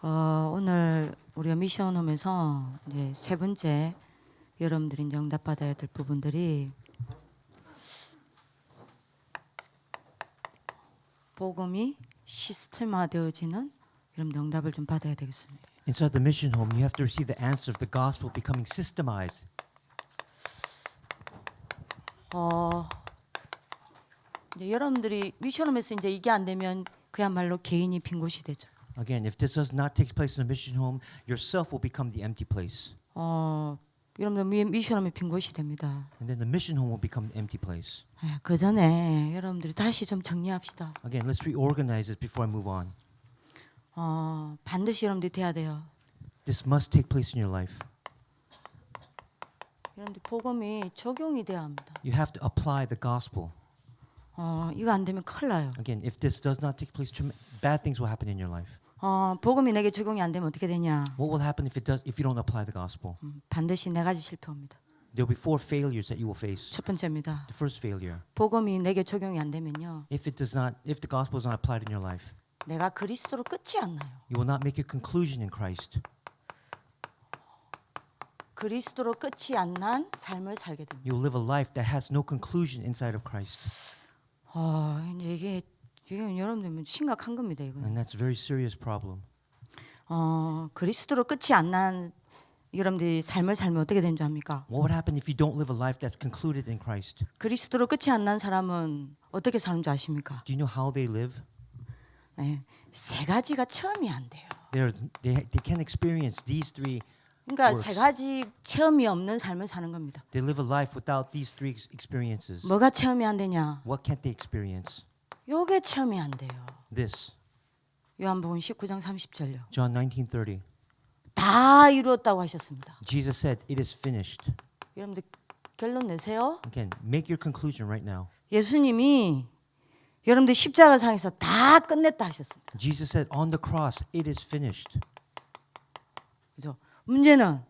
오늘 우리가 미션홈에서 이제 세 번째 여러분들이 이제 응답받아야 될 부분들이 복음이 시스템화되어지는 여러분들 응답을 좀 받아야 되겠습니다. Inside the mission home, you have to receive the answer of the gospel becoming systemized. 이제 여러분들이 미션홈에서 이제 이게 안 되면 그야말로 개인이 빈 곳이 되죠. Again, if this does not take place in the mission home, yourself will become the empty place. 여러분들 미션홈이 빈 곳이 됩니다. And then the mission home will become the empty place. 그 전에 여러분들이 다시 좀 정리합시다. Again, let's reorganize this before I move on. 반드시 여러분들이 돼야 돼요. This must take place in your life. 여러분들 복음이 적용이 돼야 합니다. You have to apply the gospel. 이거 안 되면 큰일 나요. Again, if this does not take place, bad things will happen in your life. 복음이 내게 적용이 안 되면 어떻게 되냐? What will happen if you don't apply the gospel? 반드시 네 가지 실패입니다. There will be 4 failures that you will face. 첫 번째입니다. The first failure, 복음이 내게 적용이 안 되면요, if the gospel is not applied in your life, 내가 그리스도로 끝이 안 나요. you will not make a conclusion in Christ. 그리스도로 끝이 안 난 삶을 살게 됩니다. You will live a life that has no conclusion inside of Christ. 이제 이게 여러분들 심각한 겁니다. 이거. And that's a very serious problem. 그리스도로 끝이 안 난 여러분들이 삶을 살면 어떻게 되는지 압니까? What would happen if you don't live a life that's concluded in Christ? 그리스도로 끝이 안 난 사람은 어떻게 사는 줄 아십니까? Do you know how they live? 네, 세 가지가 체험이 안 돼요. They can't experience these 3. 그러니까 works. 세 가지 체험이 없는 삶을 사는 겁니다. They live a life without these 3 experiences. 뭐가 체험이 안 되냐? What can't they experience? 요게 체험이 안 돼요. This. 요한복음 19장 30절요. John 19:30. 다 이루었다고 하셨습니다. Jesus said, "It is finished." 여러분들 결론 내세요. Again, make your conclusion right now. 예수님이 여러분들 십자가상에서 다 끝냈다 하셨습니다. Jesus said on the cross, "It is finished." 그죠? 문제는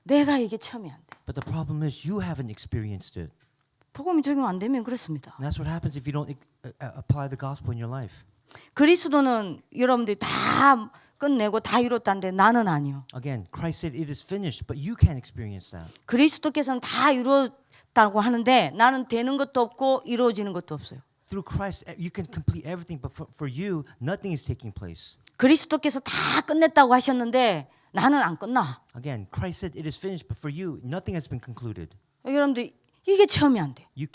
내가 이게 체험이 안 돼. But the problem is you haven't experienced it. 복음이 적용 안 되면 그렇습니다. And that's what happens if you don't apply the gospel in your life. 그리스도는 여러분들이 다 끝내고 다 이뤘다는데 나는 아니요. Again, Christ said it is finished, but you can't experience that. 그리스도께서는 다 이뤘다고 하는데 나는 되는 것도 없고 이루어지는 것도 없어요. Through Christ, you can complete everything, but for you, nothing is taking place. 그리스도께서 다 끝냈다고 하셨는데 나는 안 끝나. Again, Christ said it is finished, but for you, nothing has been concluded. 여러분들 이게 체험이 안 돼. You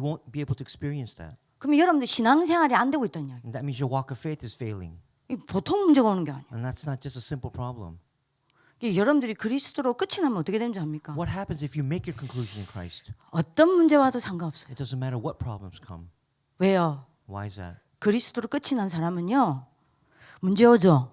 won't be able to experience that. 그러면 여러분들 신앙생활이 안 되고 있다는 이야기. And that means your walk of faith is failing. 이 보통 문제가 오는 게 아니야. And that's not just a simple problem. 이게 여러분들이 그리스도로 끝이 나면 어떻게 되는지 압니까? What happens if you make your conclusion in Christ? 어떤 문제 와도 상관없어요. It doesn't matter what problems come. 왜요? Why is that? 그리스도로 끝이 난 사람은요, 문제 오죠.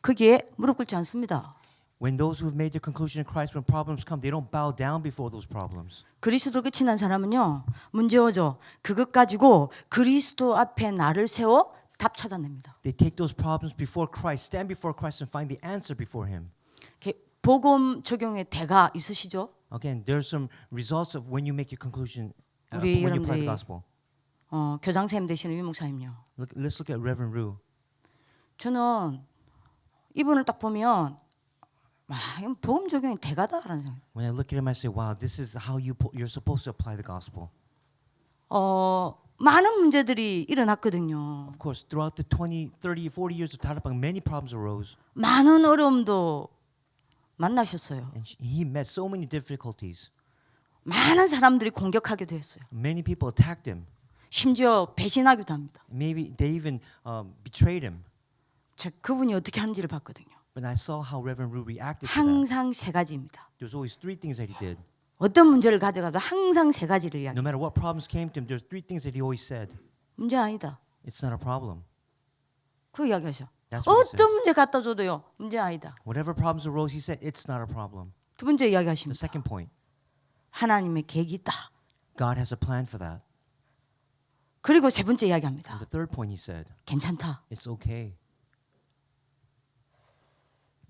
거기에 무릎 꿇지 않습니다. When those who have made their conclusion in Christ, when problems come, they don't bow down before those problems. 그리스도로 끝이 난 사람은요, 문제 오죠. 그것 가지고 그리스도 앞에 나를 세워 답 찾아냅니다. They take those problems before Christ, stand before Christ and find the answer before Him. 복음 적용의 대가 있으시죠? Again, there's some results of when you make your conclusion, 우리 when you apply 여러분들이 the gospel. 교장선생님 되시는 유목사님요. Let's look at Reverend Rue. 저는 이분을 딱 보면 이건 복음 적용이 대가다라는 생각. When I look at him, I say, "Wow, this is how you're supposed to apply the gospel." 많은 문제들이 일어났거든요. Of course, throughout the 20, 30, 40 years of Tarapang, many problems arose, 많은 어려움도 만나셨어요. and he met so many difficulties. 많은 사람들이 공격하기도 했어요. Many people attacked him. 심지어 배신하기도 합니다. Maybe they even betrayed him. 그분이 어떻게 하는지를 봤거든요. But I saw how Reverend Rue reacted to that. 항상 세 가지입니다. There's always 3 things that he did. 어떤 문제를 가져가도 항상 세 가지를 No 이야기해요. matter what problems came to him, there's 3 things that he always said. 문제 아니다. It's not a problem. 그 이야기하셔. That's what he said. 어떤 문제 갖다 줘도요. 문제 아니다. Whatever problems arose, he said, it's not a problem. 두 번째 The 이야기하십니다. second point, 하나님의 계획이 있다. God has a plan for that. 그리고 세 번째 And 이야기합니다. the third point, he said, 괜찮다. it's okay.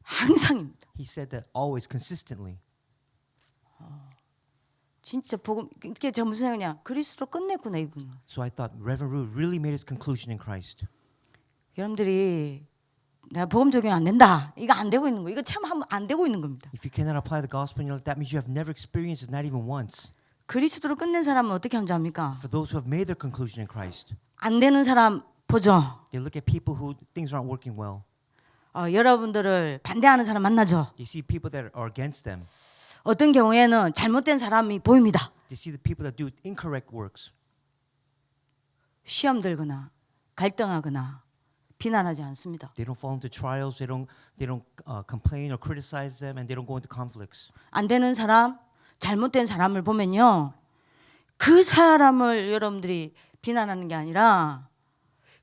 항상입니다. He said that always, consistently. 진짜 복음 이게 저 무슨 생각이냐? 그리스도로 끝냈구나 이분은. So I thought Reverend Rue really made his conclusion in Christ. 여러분들이 내가 복음 적용이 안 된다. 이거 안 되고 있는 거. 이거 참 하면 안 되고 있는 겁니다. If you cannot apply the gospel in your life, that means you have never experienced it, not even once. 그리스도로 끝낸 사람은 어떻게 하는지 압니까? For those who have made their conclusion in Christ, 안 되는 사람 보죠. they look at people who things aren't working well. 여러분들을 반대하는 사람 만나죠. They see people that are against them. 어떤 경우에는 잘못된 사람이 보입니다. They see the people that do incorrect works. 시험 들거나 갈등하거나 비난하지 않습니다. They don't fall into trials. They don't complain or criticize them, and they don't go into conflicts. 안 되는 사람, 잘못된 사람을 보면요. 그 사람을 여러분들이 비난하는 게 아니라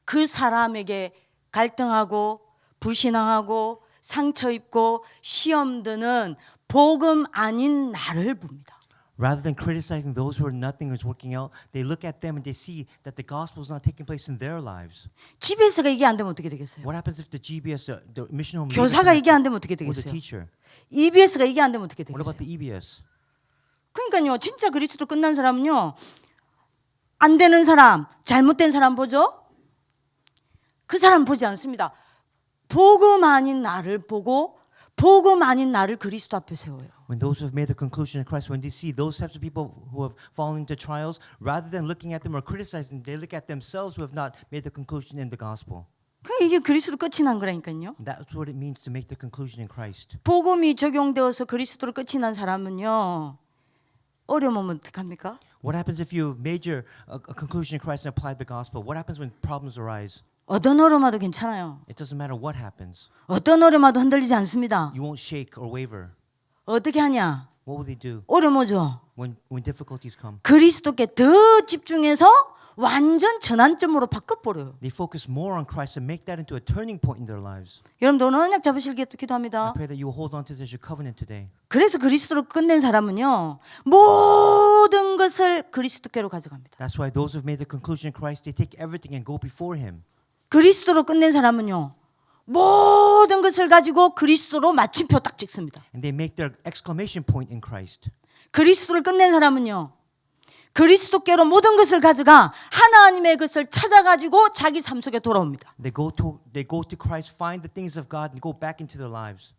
그 사람에게 갈등하고 불신앙하고 상처 입고 시험 드는 복음 아닌 나를 봅니다. Rather than criticizing those who are nothing is working out, they look at them and they see that the gospel is not taking place in their lives. GBS가 이게 안 되면 어떻게 되겠어요? What happens if the GBS, the mission home, 교사가 이게 안 되면 어떻게 or the 되겠어요? teacher? EBS가 이게 안 되면 어떻게 What about 되겠어요? the EBS? 그러니까요, 진짜 그리스도 끝난 사람은요, 안 되는 사람, 잘못된 사람 보죠? 그 사람 보지 않습니다. 복음 아닌 나를 보고 복음 아닌 나를 그리스도 앞에 세워요. When those who have made the conclusion in Christ, when they see those types of people who have fallen into trials, rather than looking at them or criticizing them, they look at themselves who have not made the conclusion in the gospel. 이게 그리스도 끝이 난 거라니까요. And that's what it means to make the conclusion in Christ. 복음이 적용되어서 그리스도로 끝이 난 사람은요, 어려우면 어떡합니까? What happens if you made your a conclusion in Christ and applied the gospel? What happens when problems arise? 어떤 어려움도 괜찮아요. It doesn't matter what happens. 어떤 어려움도 흔들리지 않습니다. You won't shake or waver. 어떻게 하냐? What will they do 어려움 오죠. when difficulties come? 그리스도께 더 집중해서 완전 전환점으로 바꿔버려요. They focus more on Christ and make that into a turning point in their lives. 여러분들 오늘 언약 잡으실 I 기도합니다. pray that you will hold on to this as your covenant today. 그래서 그리스도로 끝낸 사람은요, 모든 것을 그리스도께로 가져갑니다. That's why those who've made the conclusion in Christ, they take everything and go before Him. 그리스도로 끝낸 사람은요, 모든 것을 가지고 그리스도로 마침표 딱 찍습니다. And they make their exclamation point in Christ. 그리스도를 끝낸 사람은요, 그리스도께로 모든 것을 가져가 하나님의 것을 찾아가지고 자기 삶 속에 돌아옵니다. They go to Christ, find the things of God, and go back into their lives.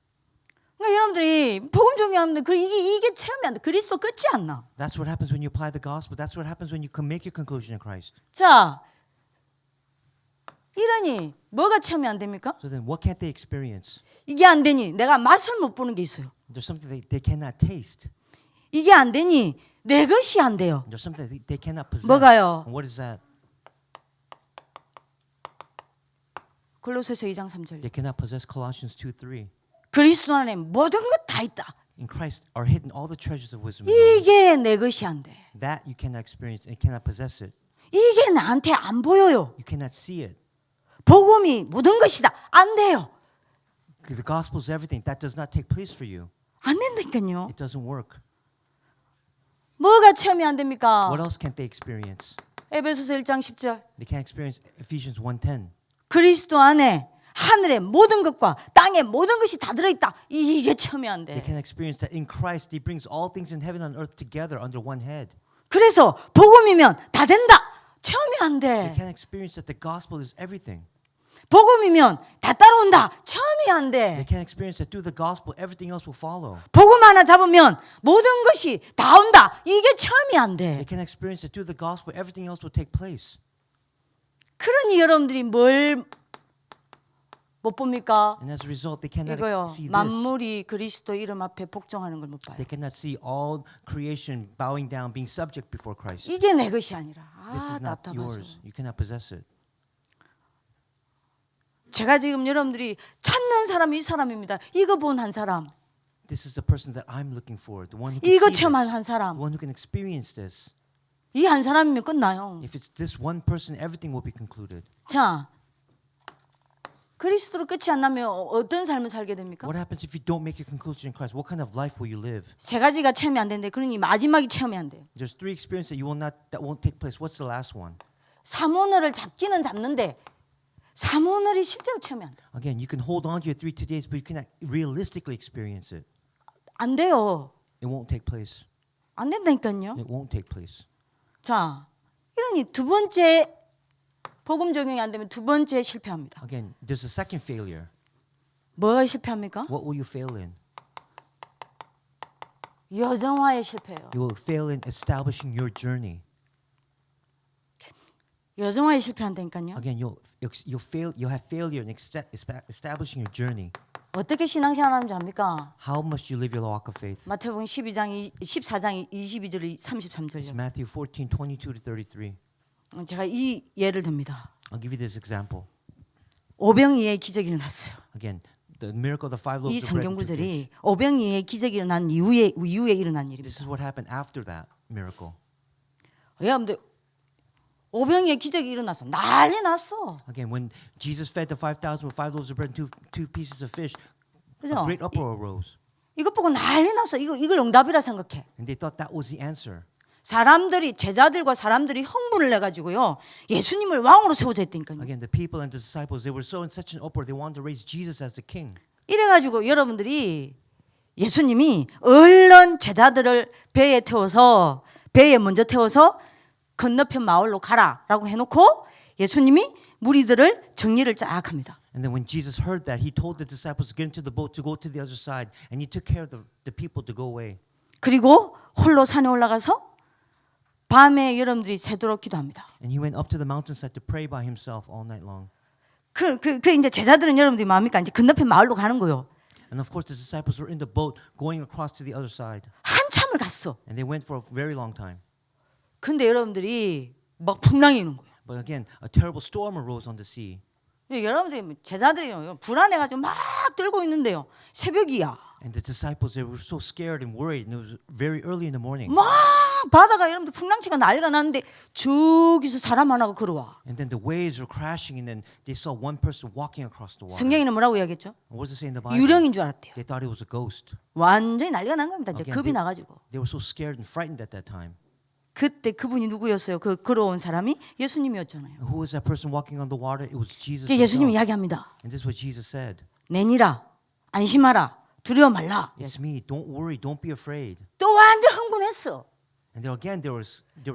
그러니까 여러분들이 복음 적용하면 이게 체험이 안 돼. 그리스도 끝이 안 나. That's what happens when you apply the gospel. That's what happens when you can make your conclusion in Christ. 자, 이러니 뭐가 체험이 안 됩니까? So then, what can't they experience? 이게 안 되니 내가 맛을 못 보는 게 있어요. There's something they cannot taste. 이게 안 되니 내 것이 안 돼요. There's something they cannot possess. 뭐가요? And what is that? 골로새서 2장 3절. They cannot possess Colossians 2:3. 그리스도 안에 모든 것 다 있다. In Christ are hidden all the treasures of wisdom. and knowledge. 이게 내 것이 안 돼. That you cannot experience and cannot possess it. 이게 나한테 안 보여요. You cannot see it. 복음이 모든 것이다. 안 돼요. The gospel is everything. That does not take place for you. 안 된다니까요. It doesn't work. 뭐가 체험이 안 됩니까? What else can't they experience? 에베소서 1장 10절. They can't experience Ephesians 1:10. 그리스도 안에 하늘의 모든 것과 땅의 모든 것이 다 들어있다. 이게 체험이 안 They 돼. can experience that in Christ He brings all things in heaven and earth together under one head. 그래서 복음이면 다 된다. 체험이 안 They 돼. can't experience that the gospel is everything. 복음이면 다 따라온다. 체험이 안 They 돼. can't experience that through the gospel everything else will follow. 복음 하나 잡으면 모든 것이 다 온다. 이게 체험이 안 They 돼. can't experience that through the gospel everything else will take place. 그러니 여러분들이 뭘 못 봅니까? And as a result, they cannot 이거요. see this. 만물이 그리스도 이름 앞에 복종하는 걸 못 봐요. They cannot see all creation bowing down, being subject before Christ. 이게 내 것이 아니라. This 아, is not 답답하죠. yours. You cannot possess it. 제가 지금 여러분들이 찾는 사람이 이 사람입니다. 이거 본 한 사람, This is the person that I'm looking for. The one who can 이거 see 체험한 this. 한 사람. The one who can experience this. 이 한 사람이면 끝나요. If it's this one person, everything will be concluded. 자, 그리스도로 끝이 안 나면 어떤 삶을 살게 됩니까? What happens if you don't make your conclusion in Christ? What kind of life will you live? 세 가지가 체험이 안 되는데 그러니 마지막이 체험이 안 돼요. There's three experiences that won't take place. What's the last one? 사모너를 잡기는 잡는데 사모너이 실제로 체험이 안 돼요. Again, you can hold on to your 3 days, but you cannot realistically experience it. 안 돼요. It won't take place. 안 된다니까요. It won't take place. 자, 이러니 두 번째 복음 적용이 안 되면 두 번째 실패합니다. Again, there's a second failure. 뭐가 실패합니까? What will you fail in? 여정화에 실패해요. You will fail in establishing your journey. 여정화에 실패한다니까요. Again, you'll fail. You'll have failure in establishing your journey. 어떻게 신앙생활 하는지 압니까? How must you live your walk of faith? 마태복음 14장 22절 It's 33절요. Matthew 14:22 to 33. 제가 이 예를 듭니다. I'll give you this example. 오병이의 기적이 일어났어요. Again, the miracle of the five loaves 이 of bread 성경 and two fish. 구절이 오병이의 기적이 일어난 이후에 일어난 This 일입니다. is what happened after that miracle. 여러분들 오병이의 기적이 일어나서 난리 났어. Again, when Jesus fed the 5,000 with 5 loaves of bread and two pieces of fish, a 그죠? great uproar arose. 이것 보고 난리 났어. 이걸 응답이라 생각해. And they thought that was the answer. 사람들이 제자들과 사람들이 흥분을 내 가지고요. 예수님을 왕으로 세우자 했다니까요. Again, the people and the disciples, they were so in such an uproar, they wanted to raise Jesus as the king. 이래 가지고 여러분들이 예수님이 얼른 제자들을 배에 먼저 태워서 건너편 마을로 가라라고 해놓고 예수님이 무리들을 정리를 쫙 합니다. And then when Jesus heard that, he told the disciples to get into the boat to go to the other side, and he took care of the people to go away. 그리고 홀로 산에 올라가서 밤에 여러분들이 새도록 기도합니다. And he went up to the mountainside to pray by himself all night long. 그 이제 제자들은 여러분들이 마음이니까 이제 건너편 마을로 가는 거요. And of course, the disciples were in the boat going across to the other side, 한참을 갔어. and they went for a very long time. 근데 여러분들이 막 풍랑이 오는 거예요. But again, a terrible storm arose on the sea. 여러분들이 제자들이 불안해가지고 막 들고 있는데요. 새벽이야. And the disciples, they were so scared and worried, and it was very early in the morning. 막 바다가 여러분들 풍랑치가 난리가 나는데 저기서 사람 하나가 걸어와. And then the waves were crashing, and then they saw one person walking across the water. 성경에는 뭐라고 이야기했죠? And what does it say in the Bible? 유령인 줄 알았대요. They thought it was a ghost. 완전히 난리가 난 겁니다. 이제 Again, 겁이 나가지고. they were so scared and frightened at that time. 그때 그분이 누구였어요? 그 걸어온 사람이 예수님이었잖아요. And who was that person walking on the water? It was Jesus. 그게 예수님이 himself. 이야기합니다. And this is what Jesus said. 내니라 안심하라 두려워 말라. It's me. Don't worry. Don't be afraid. 또 완전 흥분했어. And again, they were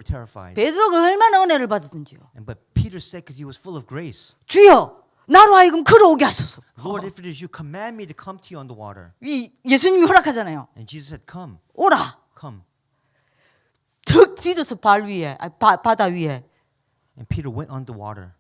terrified. 베드로가 얼마나 은혜를 받았던지요. And but Peter said, because he was full of grace, 주여 나로 하여금 걸어오게 하소서. Lord, if it is you, command me to come to you on the water. 이 예수님이 허락하잖아요. And Jesus said, come, 오라. come. 턱 디뎌서 바다 위에 And Peter went on the water,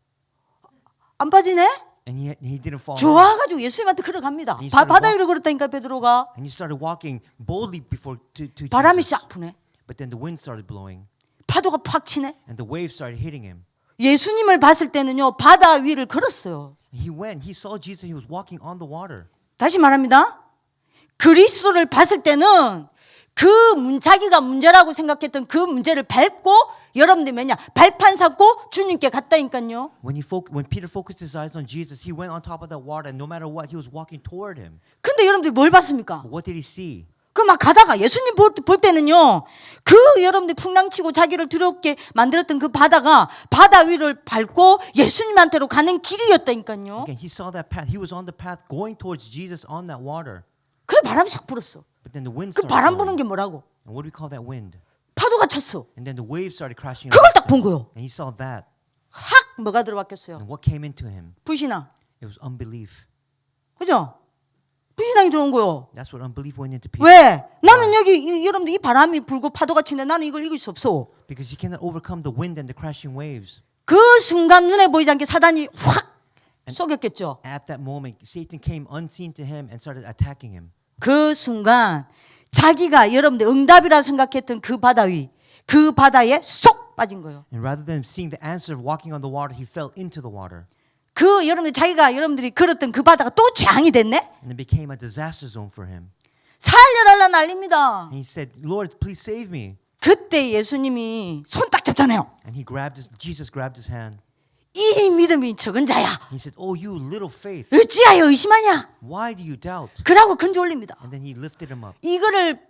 안 빠지네? and he didn't fall. 좋아가지고 예수님한테 걸어갑니다. And he started 바다 위로 걸었다니까 베드로가. And he started walking boldly before to 바람이 Jesus. 싹 부네. But then the wind started blowing, 파도가 팍 치네. and the waves started hitting him. 예수님을 봤을 때는요 바다 위를 걸었어요. He saw Jesus, and he was walking on the water. 다시 말합니다. 그리스도를 봤을 때는 자기가 문제라고 생각했던 그 문제를 밟고 여러분들 뭐냐 발판 삼고 주님께 갔다니까요. When Peter focused his eyes on Jesus, he went on top of that water, and no matter what, he was walking toward him. 근데 여러분들이 뭘 봤습니까? But what did he see? 그 막 가다가 예수님 볼 때는요 그 여러분들 풍랑치고 자기를 두렵게 만들었던 그 바다가 바다 위를 밟고 예수님한테로 가는 길이었다니까요. Again, he saw that path. He was on the path going towards Jesus on that water. 그래서 바람이 싹 불었어. But then the wind 그 started 바람 부는 blowing. 게 뭐라고? And what do we call that wind? 파도가 쳤어. And then the waves started crashing. 그걸 딱 본 거요. And he saw that. 확 뭐가 들어왔겠어요? And what came into him? 불신앙. It was unbelief. 그죠? 불신앙이 들어온 거요. That's what unbelief went into Peter. 왜? 나는 여기 여러분들 이 바람이 불고 파도가 치는데 나는 이걸 이길 수 없어. Because he cannot overcome the wind and the crashing waves. 그 순간 눈에 보이지 않게 사단이 확 쏘겼겠죠. At that moment, Satan came unseen to him and started attacking him. 그 순간 자기가 여러분들 응답이라 생각했던 그 바다 위, 그 바다에 쏙 빠진 거예요. And rather than seeing the answer of walking on the water, he fell into the water. 그 여러분들이 걸었던 그 바다가 또 재앙이 됐네. And it became a disaster zone for him. 살려달라 난립니다. And he said, Lord, please save me. 그때 예수님이 손 딱 잡잖아요. And Jesus grabbed his hand. 이 믿음이 적은 자야. He said, oh, you little faith. 어찌하여 의심하냐? Why do you doubt? 그러고 건져 올립니다. And then he lifted him up. 이거를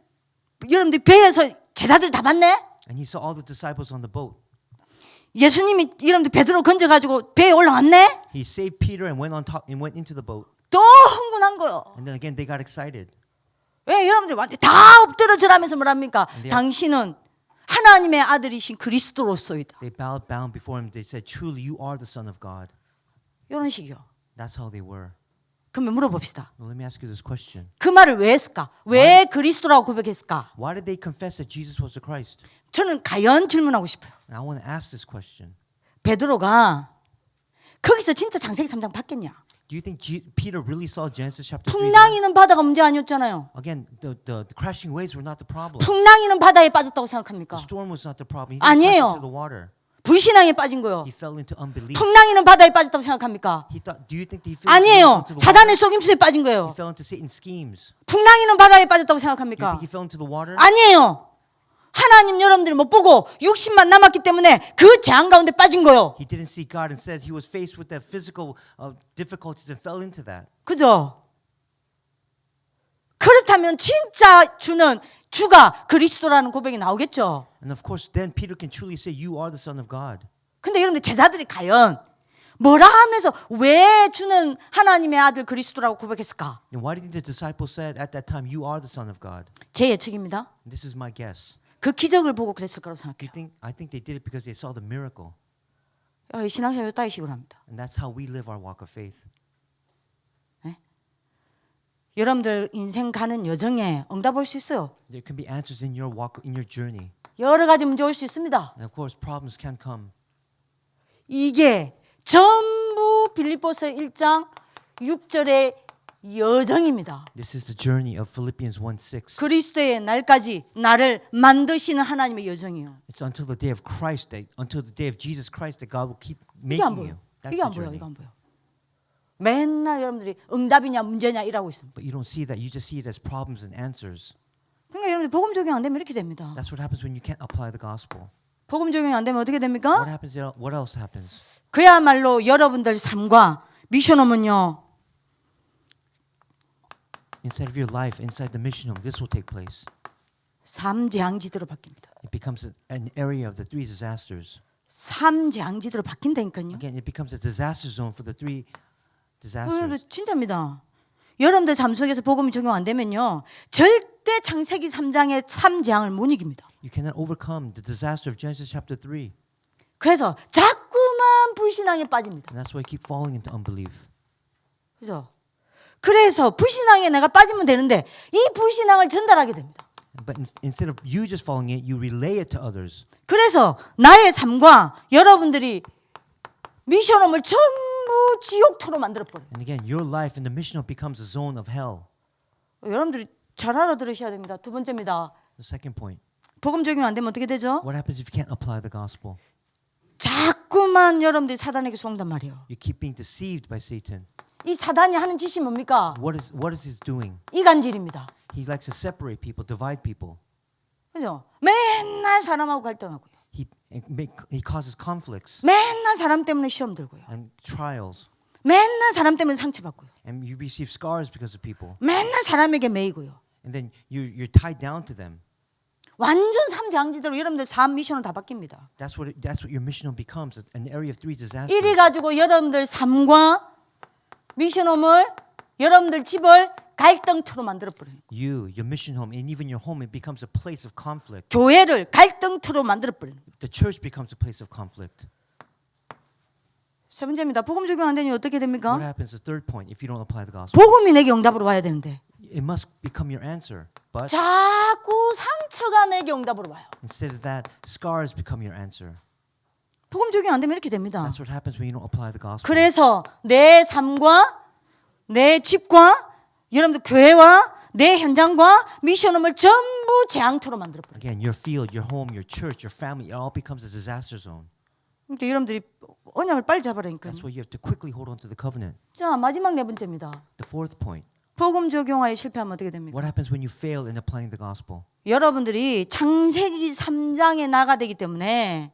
여러분들 배에서 제자들 다 봤네. And he saw all the disciples on the boat. 예수님이 여러분들 베드로 건져가지고 배에 올라왔네. He saved Peter and went on top and went into the boat. 또 흥분한 거요. And then again, they got excited. 왜 여러분들 완전 다 엎드려져라면서 뭐랍니까? 네. 당신은 하나님의 아들이신 그리스도로서이다. They bowed down before him. They said, truly, you are the Son of God. 이런 식이요. That's how they were. 그러면 물어봅시다. Well, let me ask you this question. 그 말을 왜 했을까? 왜 그리스도라고 고백했을까? Why did they confess that Jesus was the Christ? 저는 과연 질문하고 싶어요. And I want to ask this question. 베드로가 거기서 진짜 창세기 3장 봤겠냐? Do you think Peter really saw Genesis chapter 3? there? 풍랑이는 바다가 문제 아니었잖아요. Again, the crashing waves were not the problem. 풍랑이는 바다에 빠졌다고 생각합니까? The storm was not the problem. He 아니에요. didn't fall into the water. 불신앙에 빠진 거요. He fell into unbelief. 풍랑이는 바다에 빠졌다고 생각합니까? Do you think he fell 아니에요. into the water? 사단의 속임수에 빠진 He 거예요. fell into Satan's schemes. 풍랑이는 바다에 빠졌다고 Do you think 생각합니까? he fell into the water? 아니에요. 하나님 여러분들이 못 보고 육신만 남았기 때문에 그 재앙 가운데 빠진 거요. He didn't see God and said he was faced with the physical difficulties and fell into that. 그죠? 그렇다면 진짜 주가 그리스도라는 고백이 나오겠죠. And of course, then Peter can truly say, "You are the Son of God." 근데 여러분들 제자들이 과연 뭐라 하면서 왜 주는 하나님의 아들 그리스도라고 고백했을까? And why do you think the disciples said at that time, "You are the Son of God"? 제 예측입니다. And this is my guess. 그 기적을 보고 그랬을 거라고 생각해요. I think they did it because they saw the miracle, 이 신앙생활 따위식으로 합니다. and that's how we live our walk of faith. 여러분들 인생 가는 여정에 응답 올 수 있어요. There can be answers in your walk, in your journey, 여러 가지 문제 올 수 있습니다. and of course, problems can come. 이게 전부 빌립보서 1장 6절의 여정입니다. This is the journey of Philippians 1:6. 그리스도의 날까지 나를 만드시는 하나님의 여정이에요. It's until the day of Christ, until the day of Jesus Christ, that God will keep 이게 안 making 보여. you. That's 이게 안 the 보여. journey. 이거 안 보여. 맨날 여러분들이 응답이냐 문제냐 이라고 있습니다. But you don't see that. You just see it as problems and answers. 그러니까 여러분들 복음 적용 안 되면 이렇게 됩니다. That's what happens when you can't apply the gospel. 복음 적용이 안 되면 어떻게 What 됩니까? happens? What else happens? 그야말로 여러분들 삶과 미션홈은요. Inside of your life, inside the mission home, this will take place. 삼재앙지대로 바뀝니다. It becomes an area of the three disasters. 삼재앙지대로 바뀐다니까요. Again, it becomes a disaster zone for the three disasters. 여러분들 진짜입니다. 여러분들 삶 속에서 복음이 적용 안 되면요. 절대 창세기 3장의 삼재앙을 못 이깁니다. You cannot overcome the disaster of Genesis chapter 3. 그래서 자꾸만 불신앙에 빠집니다. And that's why you keep falling into unbelief. 그죠? 그래서 불신앙에 내가 빠지면 되는데 이 불신앙을 전달하게 됩니다. But instead of you just falling in, you relay it to others. 그래서 나의 삶과 여러분들이 미션홈을 전부 지옥토로 만들어버려요. And again, your life in the mission home becomes a zone of hell. 여러분들이 잘 알아들으셔야 됩니다. 두 번째입니다. The second point. 복음 적용 안 되면 어떻게 되죠? What happens if you can't apply the gospel? 자꾸만 여러분들이 사단에게 속는단 말이에요. You keep being deceived by Satan. 이 사단이 하는 짓이 뭡니까? What is he doing? 이간질입니다. He likes to separate people, divide people. 그죠? 맨날 사람하고 갈등하고요. He causes conflicts 맨날 사람 때문에 시험 들고요. and trials. 맨날 사람 때문에 상처받고요. And you receive scars because of people. 맨날 사람에게 매이고요. And then you're tied down to them. 완전 삼장지대로 여러분들 삶 미션은 다 바뀝니다. That's what your mission becomes, an area of three disasters. 이리 가지고 여러분들 삶과 미션홈을 여러분들 집을 갈등터로 만들어버려요. Your mission home, and even your home, it becomes a place of conflict. 교회를 갈등터로 만들어버려요. The church becomes a place of conflict. 세 번째입니다. 복음 적용 안 되니 어떻게 What 됩니까? happens? The third point, if you don't apply the gospel, 복음이 내게 응답으로 와야 되는데 it must become your answer. But 자꾸 상처가 내게 응답으로 와요. instead of that, scars become your answer. 복음 적용 안 되면 이렇게 됩니다. That's what happens when you don't apply the gospel. 그래서 내 삶과 내 집과 여러분들 교회와 내 현장과 미션홈을 전부 재앙터로 만들어버려요. Again, your field, your home, your church, your family, it all becomes a disaster zone. 그러니까 여러분들이 언약을 빨리 잡으라니까요. That's why you have to quickly hold on to the covenant. 자, 마지막 네 번째입니다. The fourth point, 복음 적용하에 실패하면 어떻게 됩니까? what happens when you fail in applying the gospel? 여러분들이 창세기 3장에 나가되기 때문에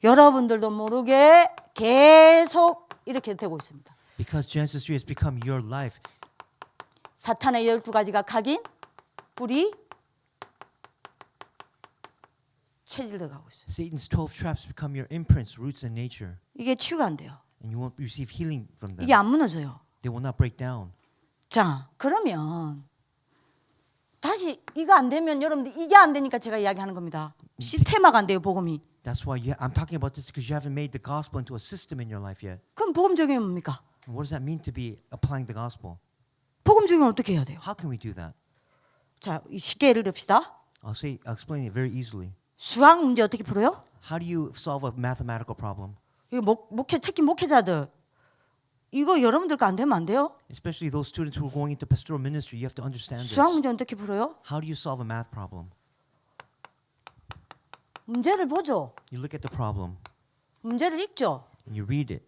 여러분들도 모르게 계속 이렇게 되고 있습니다. Because Genesis 3 has become your life. 사탄의 12가지가 각인, 뿌리, 체질돼 가고 있어요. Satan's 12 traps become your imprints, roots, and nature. 이게 치유가 안 돼요. And you won't receive healing from them. 이게 안 무너져요. They will not break down. 자, 그러면 다시 이거 안 되면 여러분들 이게 안 되니까 제가 이야기하는 겁니다. 시스템화가 안 돼요, 복음이. That's why I'm talking about this because you haven't made the gospel into a system in your life yet. 그럼 복음 적용이 뭡니까? What does that mean to be applying the gospel? 복음 적용 어떻게 해야 돼요? How can we do that? 자, 쉽게 예를 듭시다. I'll explain it very easily. 수학 문제 어떻게 풀어요? How do you solve a mathematical problem? 이거 특히 목회자들 이거 여러분들과 안 되면 안 돼요? Especially those students who are going into pastoral ministry, you have to understand this. 수학 문제 어떻게 풀어요? How do you solve a math problem? 문제를 보죠. You look at the problem 문제를 읽죠. and you read it.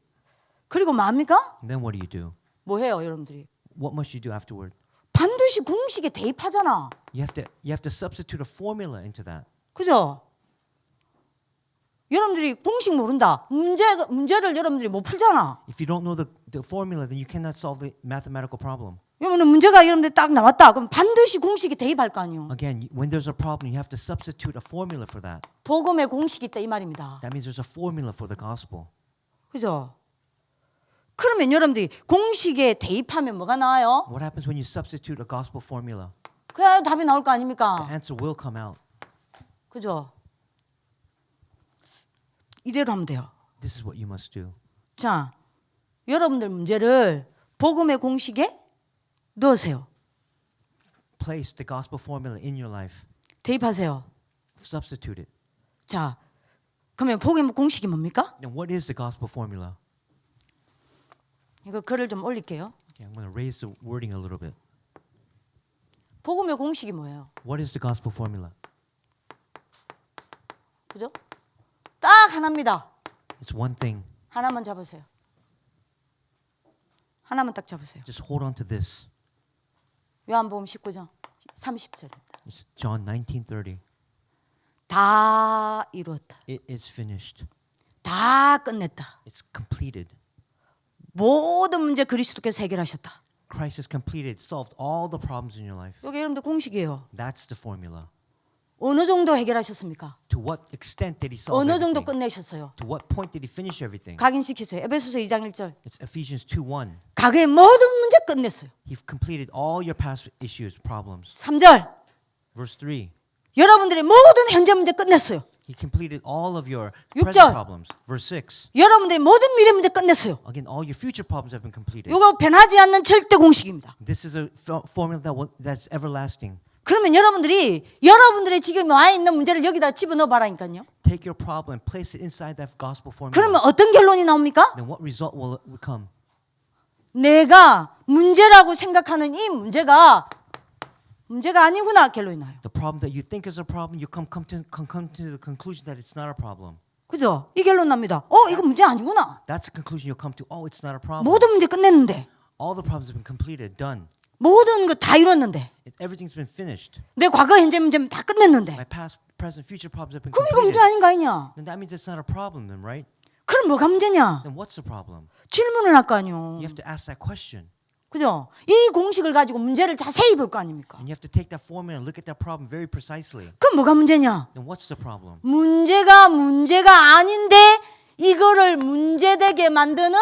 그리고 뭡니까? And then what do? 뭐 해요, 여러분들이? What must you do afterward? 반드시 공식에 대입하잖아. You have to substitute a formula into that. 그죠? 여러분들이 공식 모른다. 문제를 여러분들이 못 풀잖아. If you don't know the formula, then you cannot solve the mathematical problem. 여러분 문제가 여러분들 딱 나왔다. 그럼 반드시 공식에 대입할 거 아니에요. Again, when there's a problem, you have to substitute a formula for that. 복음의 공식이 있다 이 말입니다. That means there's a formula for the gospel. 그죠? 그러면 여러분들이 공식에 대입하면 뭐가 나와요? What happens when you substitute a gospel formula? 그냥 답이 나올 거 The 아닙니까? answer will come out. 그죠? 이대로 하면 돼요. This is what you must do. 자, 여러분들 문제를 복음의 공식에 넣으세요. Place the gospel formula in your life. 대입하세요. Substitute it. 자, 그러면 복음의 공식이 뭡니까? Then what is the gospel formula? 이거 글을 좀 올릴게요. Okay, I'm going to raise the wording a little bit. 복음의 공식이 뭐예요? What is the gospel formula? 그죠? 딱 하나입니다. It's one thing. 하나만 잡으세요. 하나만 딱 잡으세요. Just hold on to this. 요한복음 19장 30절입니다. It's John 19:30. 다 이루었다. It is finished. 다 끝냈다. It's completed. 모든 문제 그리스도께서 해결하셨다. Christ has completed, solved all the problems in your life. 여기 여러분들 공식이에요. That's the formula. 어느 정도 해결하셨습니까? To what extent did he solve 어느 정도 everything? 끝내셨어요? To what point did he finish everything? 각인시키세요. 에베소서 2장 1절. It's Ephesians 2:1. 각의 모든 문제 끝냈어요. He completed all your past issues, problems. 3절. Verse 3. 여러분들의 모든 현재 문제 끝냈어요. He completed all of your 6절. present problems. Verse 6. 여러분들의 모든 미래 문제 끝냈어요. Again, all your future problems have been completed. 이거 변하지 않는 절대 공식입니다. This is a formula that's everlasting. 그러면 여러분들의 지금 와 있는 문제를 여기다 집어넣어 봐라니까요. Take your problem and place it inside that gospel formula. 그러면 어떤 결론이 나옵니까? Then what result will come? 내가 문제라고 생각하는 이 문제가 아니구나 결론이 나요. The problem that you think is a problem, you come to the conclusion that it's not a problem. 그죠? 이 결론 납니다. 이거 문제 아니구나. That's the conclusion you'll come to. Oh, it's not a problem. 모든 문제 끝냈는데, All the problems have been completed, done. 모든 거 다 이뤘는데, Everything's been finished. 내 과거 현재 문제 다 끝냈는데, My past, present, future problems have been 그럼 이거 문제 completed. 아닌가 아니냐? Then that means it's not a problem, then, right? 그럼 뭐가 문제냐? Then what's the problem? 질문을 할 거 아니요. You have to ask that question, 그죠? 이 공식을 가지고 문제를 자세히 볼 거 아닙니까? and you have to take that formula and look at that problem very precisely. 그럼 뭐가 문제냐? Then what's the problem? 문제가 아닌데 이거를 문제되게 만드는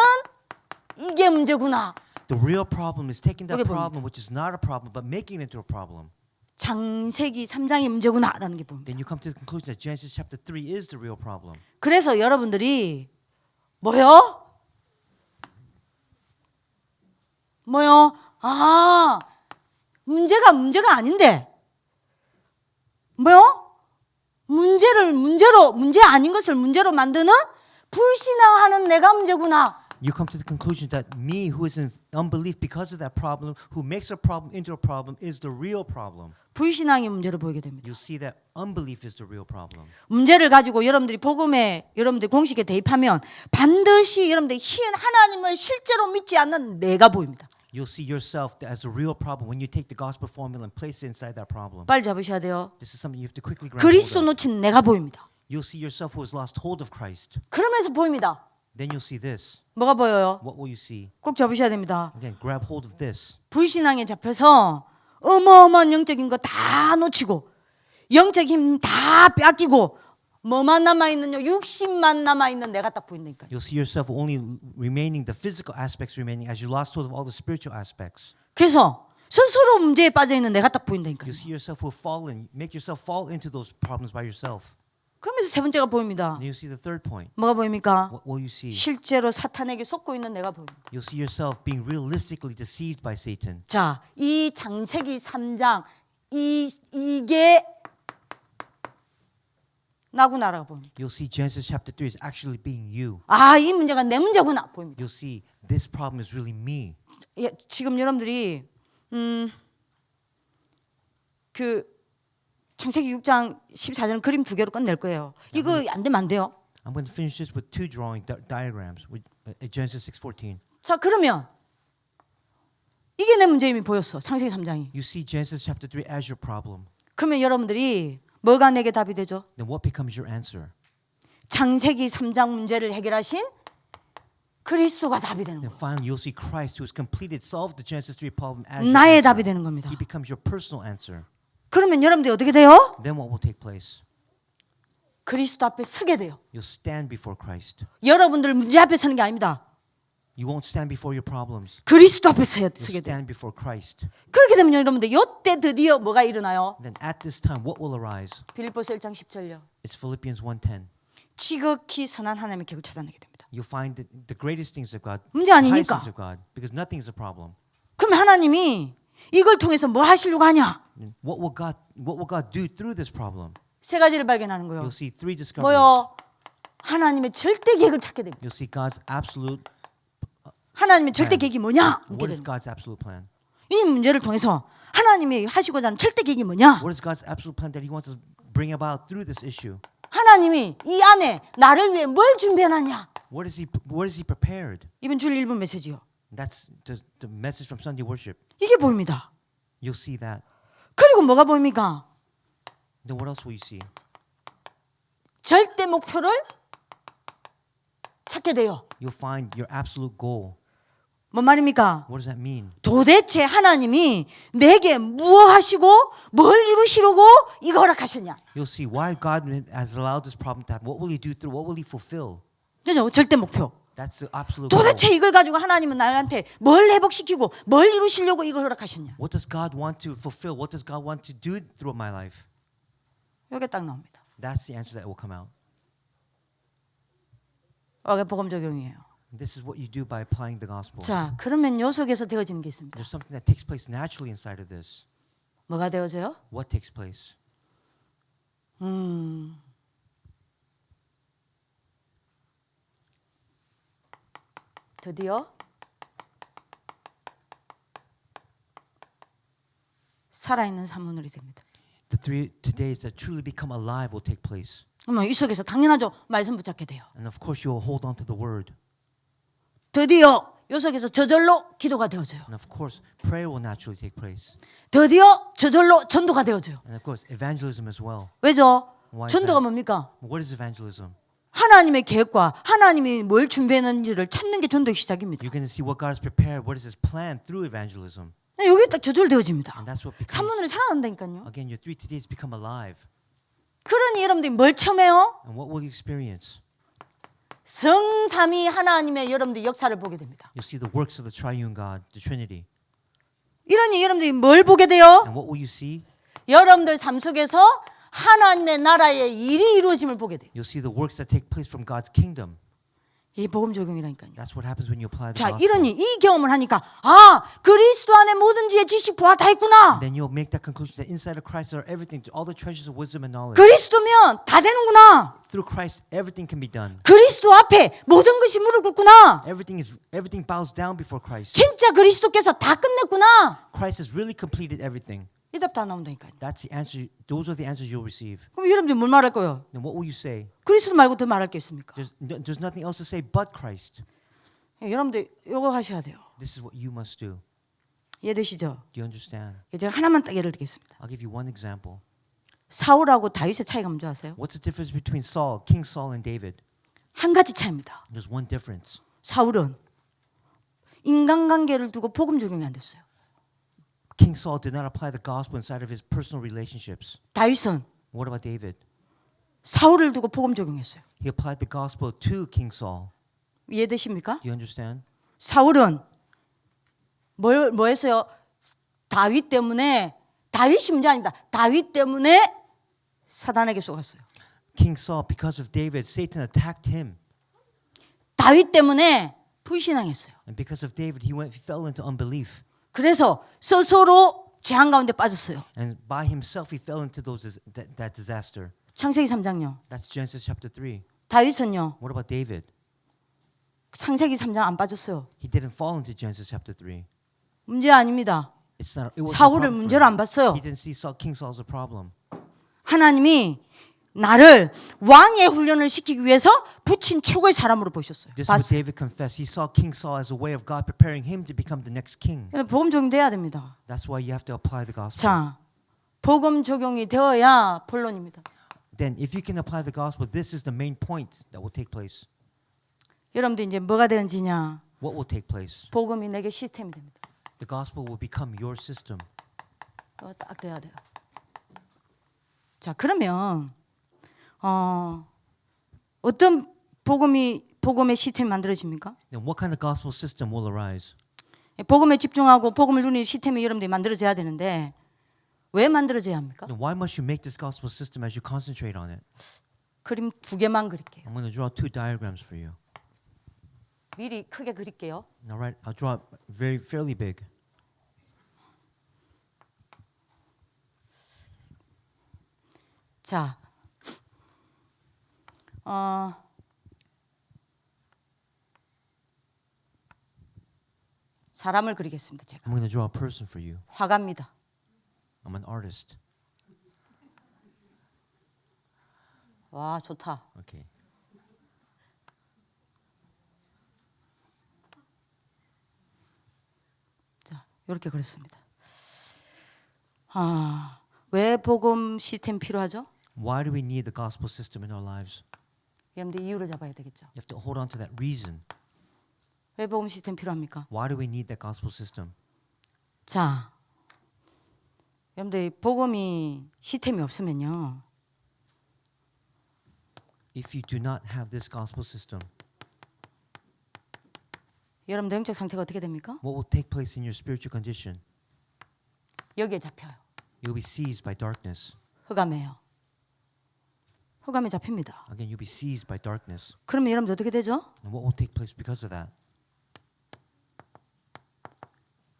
이게 문제구나. The real problem is taking that 여기 problem, which is not a problem, but making it into a problem. 창세기 3장이 문제구나라는 게 보입니다. Then you come to the conclusion that Genesis chapter 3 is the real problem. 그래서 여러분들이 뭐요? 문제가 아닌데 뭐요? 문제 아닌 것을 문제로 만드는 불신앙하는 내가 문제구나. You come to the conclusion that me, who is in unbelief because of that problem, who makes a problem into a problem, is the real problem. 불신앙이 문제로 보이게 됩니다. You'll see that unbelief is the real problem. 문제를 가지고 여러분들이 복음에 여러분들 공식에 대입하면 반드시 여러분들이 하나님을 실제로 믿지 않는 내가 보입니다. You'll see yourself as the real problem when you take the gospel formula and place it inside that problem. 빨리 잡으셔야 돼요. This is something you have to quickly grab 그리스도 hold of. 놓친 내가 보입니다. You'll see yourself who has lost hold of Christ. 그러면서 보입니다. Then you'll see this. 뭐가 보여요? What will you see? 꼭 잡으셔야 됩니다. Again, grab hold of this. 불신앙에 잡혀서 어마어마한 영적인 거 다 놓치고 영적 힘 다 뺏기고 뭐만 남아있는요? 육신만 남아있는 내가 딱 보인다니까요. You'll see yourself only remaining, the physical aspects remaining, as you lost hold of all the spiritual aspects. 그래서 스스로 문제에 빠져있는 내가 딱 보인다니까요. You see yourself who have fallen, make yourself fall into those problems by yourself. 그러면서 세 번째가 보입니다. And you see the third point. 뭐가 보입니까? What will you see? 실제로 사탄에게 속고 있는 내가 보입니다. You'll see yourself being realistically deceived by Satan. 자, 이 창세기 3장 이게 나구나라고 보입니다. You'll see Genesis chapter 3 is actually being you. 아, 이 문제가 내 문제구나 보입니다. You'll see this problem is really me. 예, 지금 여러분들이 그 창세기 6장 14절 그림 두 개로 끝낼 거예요. 이거 안 되면 안 돼요. I'm going to finish this with two drawing diagrams with Genesis 6:14. 자, 그러면 이게 내 문제 이미 보였어. 창세기 3장이. You see Genesis chapter 3 as your problem. 그러면 여러분들이 뭐가 내게 답이 되죠? Then what becomes your answer? 창세기 3장 문제를 해결하신 그리스도가 답이 되는 Then 거예요. finally you'll see Christ who has completed solved the Genesis 3 problem as your 나의 answer. 답이 되는 겁니다. He becomes your personal answer. 그러면 여러분들이 어떻게 돼요? Then what will take place? 그리스도 앞에 서게 돼요. You'll stand before Christ. 여러분들 문제 앞에 서는 게 아닙니다. You won't stand before your problems. 그리스도 앞에 You'll 서게 돼요. stand before Christ. 그렇게 되면 여러분들 이때 드디어 뭐가 일어나요? Then at this time what will arise? 빌립보서 1장 10절요. It's Philippians 1:10. 지극히 선한 하나님의 계획을 찾아내게 됩니다. You'll find the greatest things of God, 문제 the highest 아니니까. things of God, because nothing is a problem. 그럼 하나님이 이걸 통해서 뭐 하시려고 하냐? And what will God do through this problem? 세 가지를 발견하는 거예요. You'll see three discoveries. 뭐요? 하나님의 절대 계획을 찾게 됩니다. You'll see God's absolute. 하나님의 절대 계획이 뭐냐? 묻게 What is 됩니다. God's absolute plan? 이 문제를 통해서 하나님이 하시고자 하는 절대 계획이 뭐냐? What is God's absolute plan that He wants to bring about through this issue? 하나님이 이 안에 나를 위해 뭘 준비해놨냐? What is He prepared? 이번 주일 1분 메시지요. That's the message from Sunday worship. 이게 보입니다. You'll see that. 그리고 뭐가 보입니까? Then what else will you see? 절대 목표를 찾게 돼요. You'll find your absolute goal. 뭔 말입니까? What does that mean? 도대체 하나님이 내게 무엇 하시고 뭘 이루시려고 이거 허락하셨냐? You'll see why God has allowed this problem to happen. What will He do through? What will He fulfill? 그죠? 절대 목표. That's the absolute goal. 도대체 이걸 가지고 하나님은 나한테 뭘 회복시키고 뭘 이루시려고 이걸 허락하셨냐? What does God want to fulfill? What does God want to do through my life? 여기 딱 나옵니다. That's the answer that will come out. 이게 복음 적용이에요. This is what you do by applying the gospel. 자, 그러면 요 속에서 되어지는 게 있습니다. There's something that takes place naturally inside of this. 뭐가 되어져요? What takes place? 드디어 살아있는 사문으로 됩니다. The three todays that truly become alive will take place. 그러면 이 속에서 당연하죠. 말씀 붙잡게 돼요. And of course you will hold on to the word. 드디어 요 속에서 저절로 기도가 되어져요. And of course prayer will naturally take place. 드디어 저절로 전도가 되어져요. And of course evangelism as well. 왜죠? Why is 전도가 that? 뭡니까? What is evangelism? 하나님의 계획과 하나님이 뭘 준비했는지를 찾는 게 전도의 시작입니다. You're going to see what God has prepared. What is His plan through evangelism? 여기 딱 저절되어집니다. And that's what becomes. 사문으로 살아난다니까요. Again, your three todays become alive. 그러니 여러분들이 뭘 체험해요? And what will you experience? 성삼위 하나님의 여러분들 역사를 보게 됩니다. You'll see the works of the triune God, the Trinity. 이러니 여러분들이 뭘 보게 돼요? And what will you see? 여러분들 삶 속에서 하나님의 나라의 일이 이루어짐을 보게 돼요. You'll see the works that take place from God's kingdom. 이 복음 적용이라니까요. That's what happens when you apply the 자, gospel. 이러니 이 경험을 하니까 아, 그리스도 안에 모든 지혜 지식 보아 다 있구나. Then you'll make that conclusion that inside of Christ are everything, all the treasures of wisdom and knowledge. 그리스도면 다 되는구나. Through Christ, everything can be done. 그리스도 앞에 모든 것이 무릎 꿇구나. Everything bows down before Christ. 진짜 그리스도께서 다 끝냈구나. Christ has really completed everything. 이 답 다 나온다니까요. That's the answer. Those are the answers you'll receive. 그럼 여러분들 뭘 말할 거예요? Then what will you say? 그리스도 말고 더 말할 게 있습니까? There's nothing else to say but Christ. 여러분들 이거 하셔야 돼요. This is what you must do. 이해되시죠? Do you understand? 제가 하나만 딱 예를 들겠습니다. I'll give you one example. 사울하고 다윗의 차이가 뭔지 아세요? What's the difference between King Saul and David? 한 가지 차이입니다. There's one difference. 사울은 인간관계를 두고 복음 적용이 안 됐어요. King Saul did not apply the gospel inside of his personal relationships. 다윗은 What about David? 사울을 두고 복음 적용했어요. He applied the gospel to King Saul. 이해되십니까? Do you understand? 사울은 뭐 했어요? 다윗 때문에 다윗이 문제 아닙니다. 다윗 때문에 사단에게 속았어요. King Saul, because of David, Satan attacked him. 다윗 때문에 불신앙했어요. And because of David, he fell into unbelief. 그래서 스스로 재앙 가운데 빠졌어요. And by himself, he fell into that disaster. 창세기 3장요. That's Genesis chapter 3. 다윗은요. What about David? 창세기 3장 안 빠졌어요. He didn't fall into Genesis chapter 3. 문제 아닙니다. It wasn't a 사울을 problem for 문제로 안 him. 봤어요. He didn't see King Saul as a problem. 하나님이 나를 왕의 훈련을 시키기 위해서 붙인 최고의 사람으로 보셨어요. This is what 봤어요. David confessed. He saw King Saul as a way of God preparing him to become the next king. 복음 적용돼야 됩니다. That's why you have to apply the gospel. 자, 복음 적용이 되어야 본론입니다. Then if you can apply the gospel, this is the main point that will take place. 여러분들 이제 뭐가 되는지냐? What will take place? 복음이 내게 시스템이 됩니다. The gospel will become your system. 딱 돼야 돼요. 자, 그러면 어떤 복음의 시스템이 만들어집니까? Then what kind of gospel system will arise? 복음에 집중하고 복음을 누리는 시스템이 여러분들이 만들어져야 되는데 왜 만들어져야 합니까? Then why must you make this gospel system as you concentrate on it? 그림 두 개만 그릴게요. I'm going to draw two diagrams for you. 미리 크게 그릴게요. All right, I'll draw it fairly big. 자, 사람을 그리겠습니다. 제가 I'm going to draw a person for you. 화가입니다. I'm an artist. 와, 좋다. Okay. 자, 이렇게 그렸습니다. 왜 복음 시스템 필요하죠? Why do we need the gospel system in our lives? 여러분들 이유를 잡아야 되겠죠. You have to hold on to that reason. 왜 복음 시스템 필요합니까? Why do we need that gospel system? 자, 여러분들 복음이 시스템이 없으면요. If you do not have this gospel system, 여러분들 영적 상태가 어떻게 됩니까? what will take place in your spiritual condition? 여기에 잡혀요. You'll be seized by darkness. 흑암에요. 흑암에 잡힙니다. Again, you'll be seized by darkness. 그러면 여러분들 어떻게 되죠? And what will take place because of that?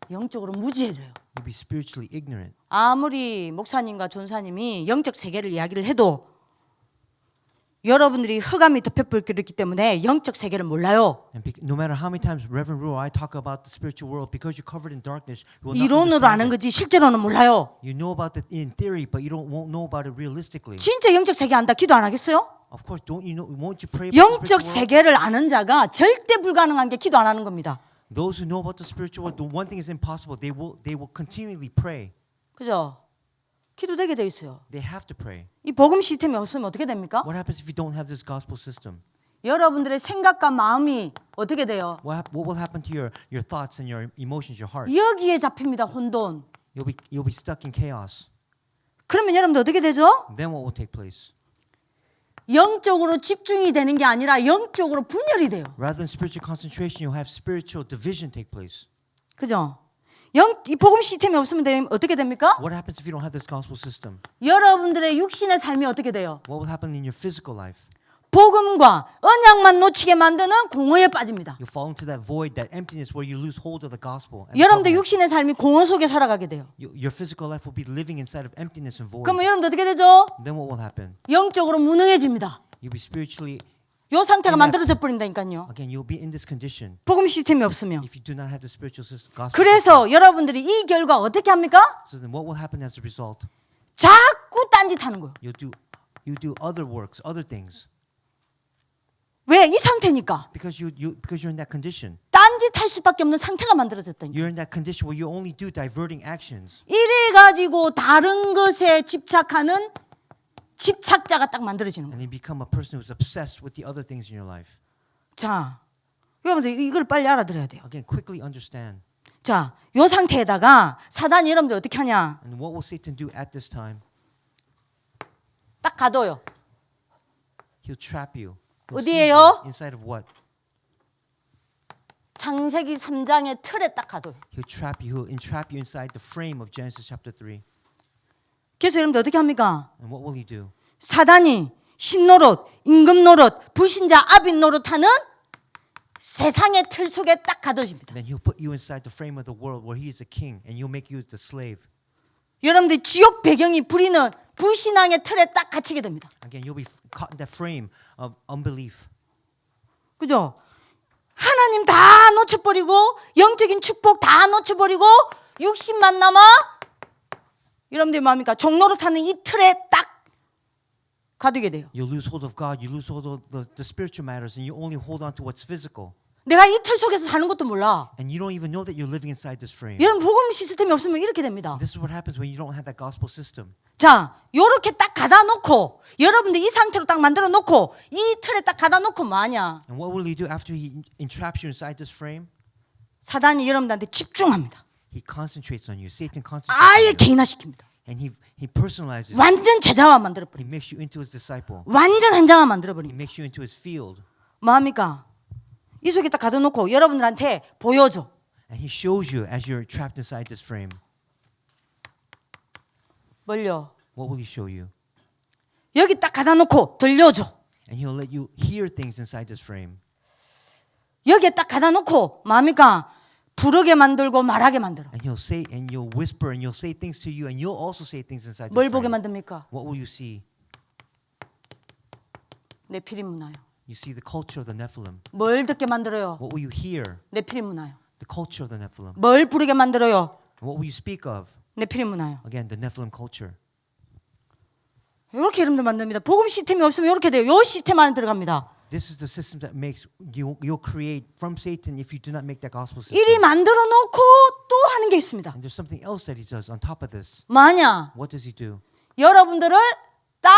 영적으로 무지해져요. You'll be spiritually ignorant. 아무리 목사님과 전사님이 영적 세계를 이야기를 해도 여러분들이 흑암이 덮여버렸기 때문에 영적 세계를 몰라요. And no matter how many times Reverend Ruo I talk about the spiritual world, because you're covered in darkness, you will not 이론으로 아는 understand it. 거지 실제로는 몰라요. You know about it in theory, but you won't know about it realistically. 진짜 영적 세계 안다 기도 안 하겠어요? Of course, won't you pray about the 영적 spiritual world? 세계를 아는 자가 절대 불가능한 게 기도 안 하는 겁니다. Those who know about the spiritual world, the one thing is impossible. They will continually pray. 그죠? 기도되게 돼 있어요. They have to pray. 이 복음 시스템이 없으면 어떻게 됩니까? What happens if you don't have this gospel system? 여러분들의 생각과 마음이 어떻게 돼요? What will happen to your thoughts and your emotions, your heart? 여기에 잡힙니다. 혼돈. You'll be stuck in chaos. 그러면 여러분들 어떻게 되죠? Then what will take place? 영적으로 집중이 되는 게 아니라 영적으로 분열이 돼요. Rather than spiritual concentration, you'll have spiritual division take place. 그죠? 이 복음 시스템이 없으면 어떻게 됩니까? What happens if you don't have this gospel system? 여러분들의 육신의 삶이 어떻게 돼요? What will happen in your physical life? 복음과 언약만 놓치게 만드는 공허에 빠집니다. You'll fall into that void, that emptiness where you lose hold of the gospel. and 여러분들 covenant. 육신의 삶이 공허 속에 살아가게 돼요. Your physical life will be living inside of emptiness and void. 그러면 여러분들 어떻게 되죠? Then what will happen? 영적으로 무능해집니다. You'll be spiritually, 요 상태가 만들어져 버린다니까요. again, you'll be in this condition 복음 시스템이 없으면. if you do not have the spiritual system, gospel system. 그래서 여러분들이 이 결과 어떻게 합니까? So then what will happen as a result? 자꾸 딴짓하는 거예요. You do other works, other things. 왜? 이 상태니까. Because you're in that condition. 딴짓할 수밖에 없는 상태가 만들어졌다니까. You're in that condition where you only do diverting actions. 이래 가지고 다른 것에 집착하는 집착자가 딱 만들어지는 And 거예요. you become a person who's obsessed with the other things in your life. 자, 여러분들 이걸 빨리 알아들어야 돼요. Again, quickly understand. 자, 요 상태에다가 사단이 여러분들 어떻게 하냐? And what will Satan do at this time? 딱 가둬요. He'll trap you. He'll 어디에요? seize you. Inside of what? 창세기 3장의 틀에 딱 가둬요. He'll entrap you inside the frame of Genesis chapter 3. 그래서 여러분들 어떻게 합니까? And what will he do? 사단이 신노릇, 임금노릇, 불신자 아빈 노릇하는 세상의 틀 속에 딱 가둬집니다. Then he'll put you inside the frame of the world where he is a king and he'll make you the slave. 여러분들 지옥 배경이 부리는 불신앙의 틀에 딱 갇히게 됩니다. Again, you'll be caught in that frame of unbelief. 그죠? 하나님 다 놓쳐버리고 영적인 축복 다 놓쳐버리고 육신만 남아 여러분들이 뭡니까? 종노릇하는 이 틀에 딱 가두게 돼요. You lose hold of God, you lose hold of the spiritual matters, and you only hold on to what's physical. 내가 이 틀 속에서 사는 것도 몰라. And you don't even know that you're living inside this frame. 여러분 복음 시스템이 없으면 이렇게 됩니다. This is what happens when you don't have that gospel system. 자, 요렇게 딱 가다 놓고 여러분들 이 상태로 딱 만들어 놓고 이 틀에 딱 가다 놓고 뭐하냐? And what will he do after he entraps you inside this frame? 사단이 여러분들한테 집중합니다. He concentrates on you. Satan concentrates 아예 on you. 개인화시킵니다. And he personalizes you. 완전 제자화 만들어 버려. He makes you into his disciple. 완전 한장화 만들어 He 버립니다. makes you into his field. 뭐합니까? 이 속에 딱 가둬 놓고 여러분들한테 보여줘. And he shows you as you're trapped inside this frame. 뭘요? What will he show you? 여기 딱 가다 놓고 들려줘. And he'll let you hear things inside this frame. 여기에 딱 가다 놓고 뭐합니까? 부르게 만들고 말하게 만들어. And he'll say, and you'll whisper, and you'll say things to you, and you'll also say things inside 뭘 this 보게 frame. 만듭니까? What will you see? 네피림 문화요. You see the culture of the Nephilim. 뭘 듣게 만들어요? What will you hear? 네피림 문화요. The culture of the Nephilim. 뭘 부르게 만들어요? What will you speak of? 네피림 문화요. Again, the Nephilim culture. 이렇게 여러분들 만듭니다. 복음 시스템이 없으면 이렇게 돼요. 요 시스템 안에 들어갑니다. This is the system that makes you'll create from Satan if you do not make that gospel system. 이리 만들어 놓고 또 하는 게 있습니다. And there's something else that he does on top of this. 뭐냐? What does he do? 여러분들을 딱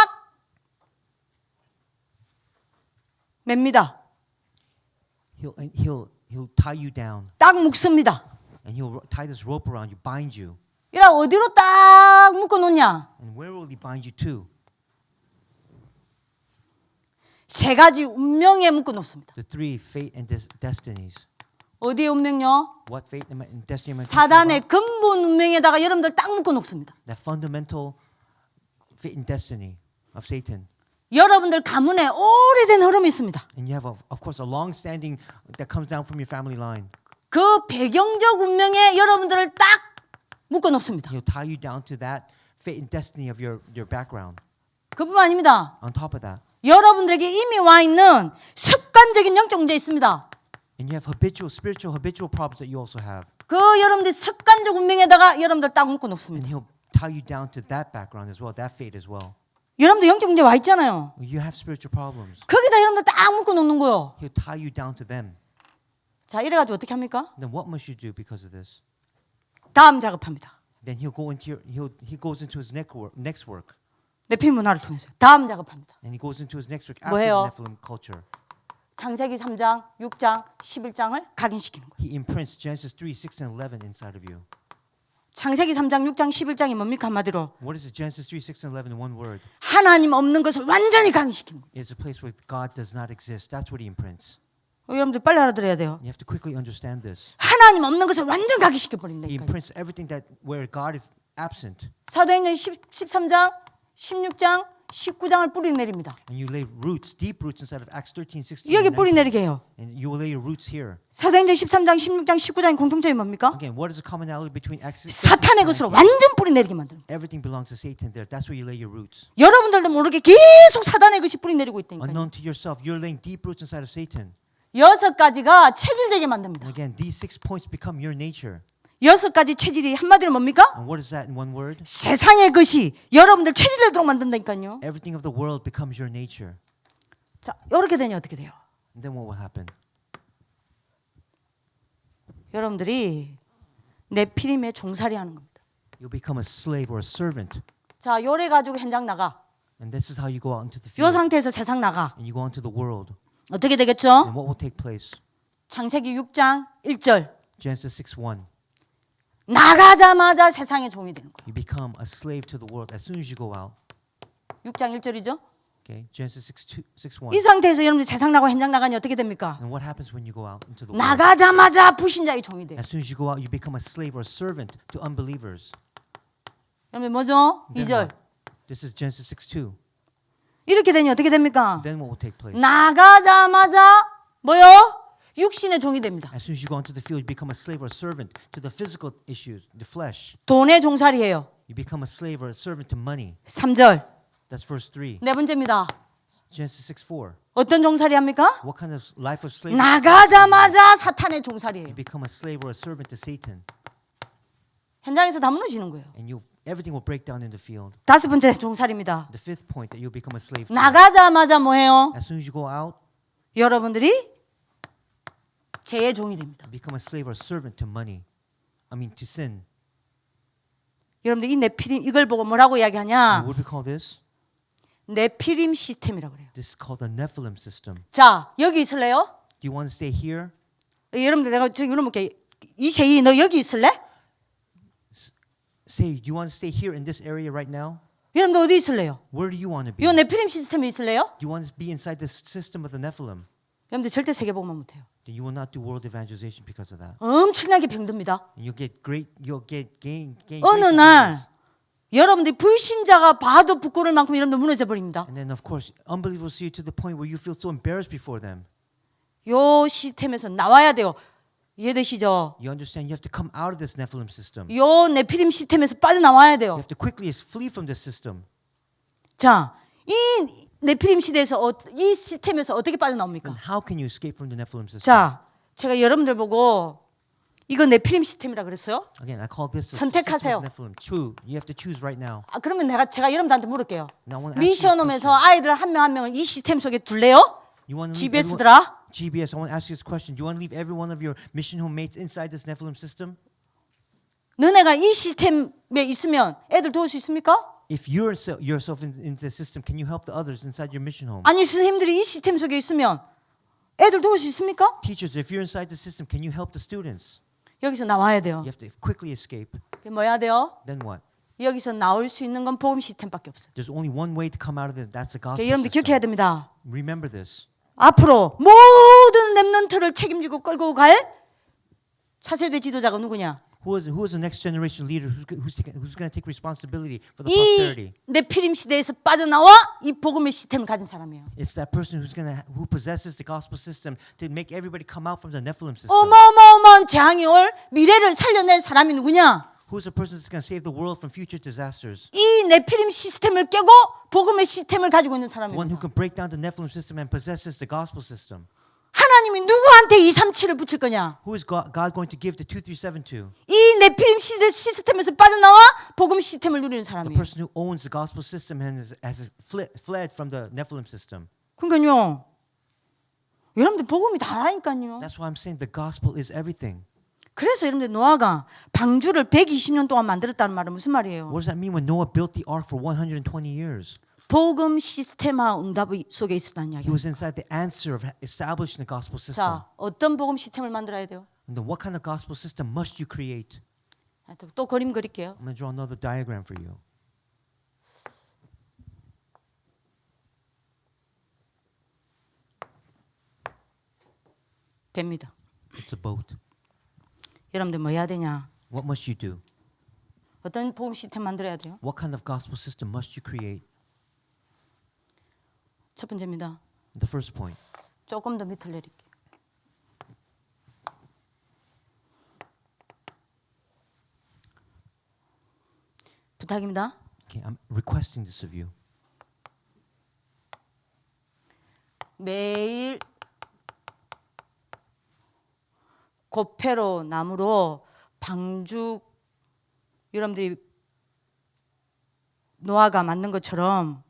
맵니다. He'll tie you down, 딱 묶습니다. and he'll tie this rope around you, bind you. 이라 어디로 딱 묶어 놓냐? And where will he bind you to? 세 가지 운명에 묶어 놓습니다. The three fate and destinies. 어디의 운명요? What fate and destiny am I talking 사단의 about? 근본 운명에다가 여러분들 딱 묶어 놓습니다. That fundamental fate and destiny of Satan. 여러분들 가문에 오래된 흐름이 있습니다. And you have, of course, a long-standing that comes down from your family line. 그 배경적 운명에 여러분들을 딱 묶어 놓습니다. He'll tie you down to that fate and destiny of your background. 그뿐만 아닙니다. On top of that, 여러분들에게 이미 와 있는 습관적인 영적 문제 있습니다. and you have spiritual habitual problems that you also have. 그 여러분들 습관적 운명에다가 여러분들 딱 묶어 And 놓습니다. he'll tie you down to that background as well, that fate as well. 여러분들 영적 문제 와 있잖아요. You have spiritual problems. 거기다 여러분들 딱 묶어 놓는 거요. He'll tie you down to them. 자, 이래가지고 어떻게 합니까? Then what must you do because of this? 다음 작업합니다. Then he goes into his next work. 네필 문화를 통해서 다음 작업합니다. And he goes into his next work after 뭐예요? the Nephilim culture. 창세기 3장, 6장, 11장을 각인시키는 거예요. He imprints Genesis 3, 6, and 11 inside of you. 창세기 3장, 6장, 11장이 뭡니까 한마디로? What is it? Genesis 3, 6, and 11 in one word. 하나님 없는 것을 완전히 각인시키는 거예요. It's a place where God does not exist. That's what he imprints. 여러분들 빨리 알아들어야 돼요. You have to quickly understand this. 하나님 없는 것을 완전 각인시켜 He 버린다니까요. imprints everything that where God is absent. 사도행전 13장, 16장, 19장을 뿌리 내립니다. And you lay roots, deep roots inside of Acts 13, 16, 여기 and 뿌리 19. 내리게 해요. And you will lay your roots here. 사도행전 13장, 16장, 19장의 공통점이 뭡니까? Again, what is the commonality between Acts 13 사탄의 and 것으로 19? 완전 뿌리 내리게 만드는 거예요. Everything belongs to Satan there. That's where you lay your roots. 여러분들도 모르게 계속 사단의 것이 뿌리 내리고 있다니까요. Unknown to yourself, you're laying deep roots inside of Satan. 6가지가 체질되게 만듭니다. And again, these 6 points become your nature. 6가지 체질이 한마디로 뭡니까? And what is that in one word? 세상의 것이 여러분들 체질되도록 만든다니까요. Everything of the world becomes your nature. 자, 이렇게 되니 어떻게 돼요? And then what will happen? 여러분들이 네피림의 종살이 하는 겁니다. You'll become a slave or a servant. 자, 요래 가지고 현장 나가. And this is how you go out into the 요 field. 상태에서 세상 나가. And you go into the world. 어떻게 되겠죠? And what will take place? 창세기 6장 1절. Genesis 6:1. 나가자마자 세상의 종이 되는 거예요. You become a slave to the world as soon as you go out. 6장 1절이죠? Okay? Genesis 6:1. 이 상태에서 여러분들 세상 나고 현장 나가니 어떻게 됩니까? And what happens when you go out into the world? 나가자마자 불신자의 종이 돼요. As soon as you go out, you become a slave or a servant to unbelievers. 여러분 뭐죠? Then 2절. what? This is Genesis 6:2. 이렇게 되니 어떻게 됩니까? then what will take place? 나가자마자 뭐요? 육신의 종이 됩니다. As soon as you go into the field, you become a slave or a servant to the physical issues, the flesh. 돈의 종살이에요. You become a slave or a servant to money. 3절. That's verse 3. 네 번째입니다. Genesis 6:4. 어떤 종살이 합니까? What kind of life of slavery? 나가자마자 사탄의 종살이에요. You become a slave or a servant to Satan, 현장에서 다 무너지는 거예요. and everything will break down in the field. 다섯 번째 종살입니다. The fifth point that you'll become a slave to. 나가자마자 뭐해요? As soon as you go out, 여러분들이 죄의 종이 됩니다. you become a slave or a servant to money. To sin. 여러분들 이 네피림 이걸 보고 뭐라고 이야기하냐? What do we call this? 네피림 시스템이라고 그래요. This is called the Nephilim system. 자, 여기 있을래요? Do you want to stay here? 여러분들 내가 지금 물어볼게. 이세이 너 여기 있을래? Say, do you want to stay here in this area right now? 여러분들 어디 있을래요? Where do you want to be? 이 네피림 시스템에 있을래요? Do you want to be inside this system of the Nephilim? 여러분들 절대 세계복음만 못해요. Then you will not do world evangelization because of that. 엄청나게 병듭니다. And you'll get gain 어느 great 날 diseases. 여러분들이 불신자가 봐도 부끄러울 만큼 여러분들 무너져 버립니다. And then of course, unbelievers will see you to the point where you feel so embarrassed before them. 요 시스템에서 나와야 돼요. 이해되시죠? You understand? You have to come out of this Nephilim system. 요 네피림 시스템에서 빠져나와야 You 돼요. have to quickly flee from this system. 자, 이 네피림 시대에서 이 시스템에서 어떻게 빠져나옵니까? And how can you escape from the Nephilim system? 자, 제가 여러분들 보고 이거 네피림 시스템이라 그랬어요. Again, I call this the 선택하세요. system of Nephilim. Choose. You have to choose right now. 아, 그러면 제가 여러분들한테 물을게요. Now, I want to ask you a 미션홈에서 question. 아이들 한 명 한 명을 이 시스템 속에 둘래요? You want to leave everyone, GBS들아? GBS, I want to ask you this question. Do you want to leave every one of your mission home mates inside this Nephilim system? 너네가 이 시스템에 있으면 애들 도울 수 있습니까? If you're yourself in the system, can you help the others inside your mission home? 아니 선생님들이 이 시스템 속에 있으면 애들 도울 수 있습니까? Teachers, if you're inside the system, can you help the students? 여기서 나와야 돼요. You have to quickly escape. 그게 뭐 해야 돼요? Then what? 여기서 나올 수 있는 건 복음 시스템밖에 없어요. There's only one way to come out of it. That's the gospel 여러분들 기억해야 system. 됩니다. Remember this. 앞으로 모든 렘넌트를 책임지고 끌고 갈 차세대 지도자가 누구냐? Who is the next generation leader who's going to take responsibility for the 이 posterity? 네피림 시대에서 빠져나와 이 복음의 시스템을 가진 사람이에요. It's that person who possesses the gospel system to make everybody come out from the Nephilim system. 어마어마한 재앙이 올 미래를 살려낼 사람이 누구냐? Who's the person that's going to save the world from future disasters? 이 네피림 시스템을 깨고 복음의 시스템을 가지고 있는 The one who 사람입니다. can break down the Nephilim system and possesses the gospel system. 하나님이 누구한테 237을 붙일 거냐? Who is God going to give the 2372 to? 이 네피림 시대 시스템에서 빠져나와 복음 시스템을 누리는 The 사람이에요. person who owns the gospel system and has fled from the Nephilim system. 그러니까요. 여러분들 복음이 다라니까요. That's why I'm saying the gospel is everything. 그래서 여러분들 노아가 방주를 120년 동안 만들었다는 말은 무슨 말이에요? What does that mean when Noah built the ark for 120 years? 복음 시스템화 응답 속에 있었다는 He 이야기예요. was inside the answer of establishing the gospel system. 자, 어떤 복음 시스템을 만들어야 돼요? And then what kind of gospel system must you create? 또 그림 그릴게요. I'm going to draw another diagram for you. 뱀니다. It's a boat. 여러분들 뭐 해야 되냐? What must you do? 어떤 복음 시스템 만들어야 돼요? What kind of gospel system must you create? 첫 번째입니다. The first point. 조금 더 밑을 내릴게요. 부탁입니다. Okay, I'm requesting this of you. 매일 고페로 나무로 방죽 여러분들이 노아가 만든 것처럼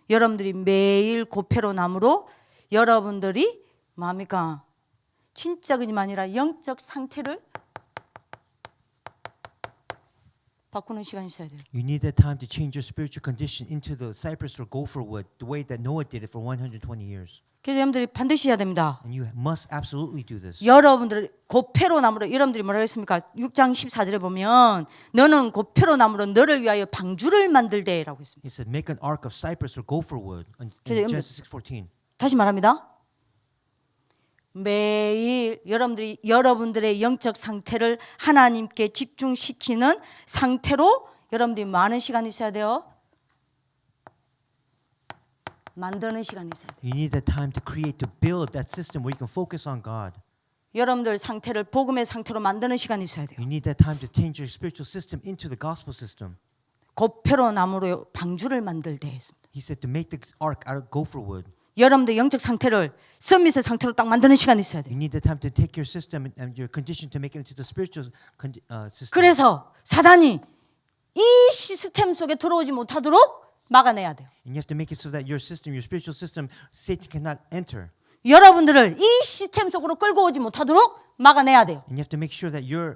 여러분들이 매일 고페로 나무로 여러분들이 뭡니까? 진짜가 아니라 영적 상태를 바꾸는 시간이 있어야 돼요. You need that time to change your spiritual condition into the cypress or gopher wood, the way that Noah did it for 120 years. 그래서 여러분들이 반드시 해야 됩니다. And you must absolutely do this. 여러분들 고페로 나무로 여러분들이 뭐라고 했습니까? 6장 14절에 보면 너는 고페로 나무로 너를 위하여 방주를 만들되라고 했습니다. He said, make an ark of cypress or gopher wood in 그래서 Genesis 6:14. 다시 말합니다. 매일 여러분들의 영적 상태를 하나님께 집중시키는 상태로 여러분들이 많은 시간이 있어야 돼요. 만드는 시간이 있어야 돼요. You need that time to create, to build that system where you can focus on God. 여러분들 상태를 복음의 상태로 만드는 시간이 있어야 돼요. You need that time to change your spiritual system into the gospel system. 고표로 나무로 방주를 만들되 했습니다. He said to make the ark out of gopher wood. 여러분들 영적 상태를 서밋의 상태로 딱 만드는 시간이 있어야 돼요. You need the time to take your system and your condition to make it into the spiritual system. 그래서 사단이 이 시스템 속에 들어오지 못하도록 막아내야 돼요. And you have to make it so that your system, your spiritual system, Satan cannot enter. 여러분들을 이 시스템 속으로 끌고 오지 못하도록 막아내야 돼요. And you have to make sure that you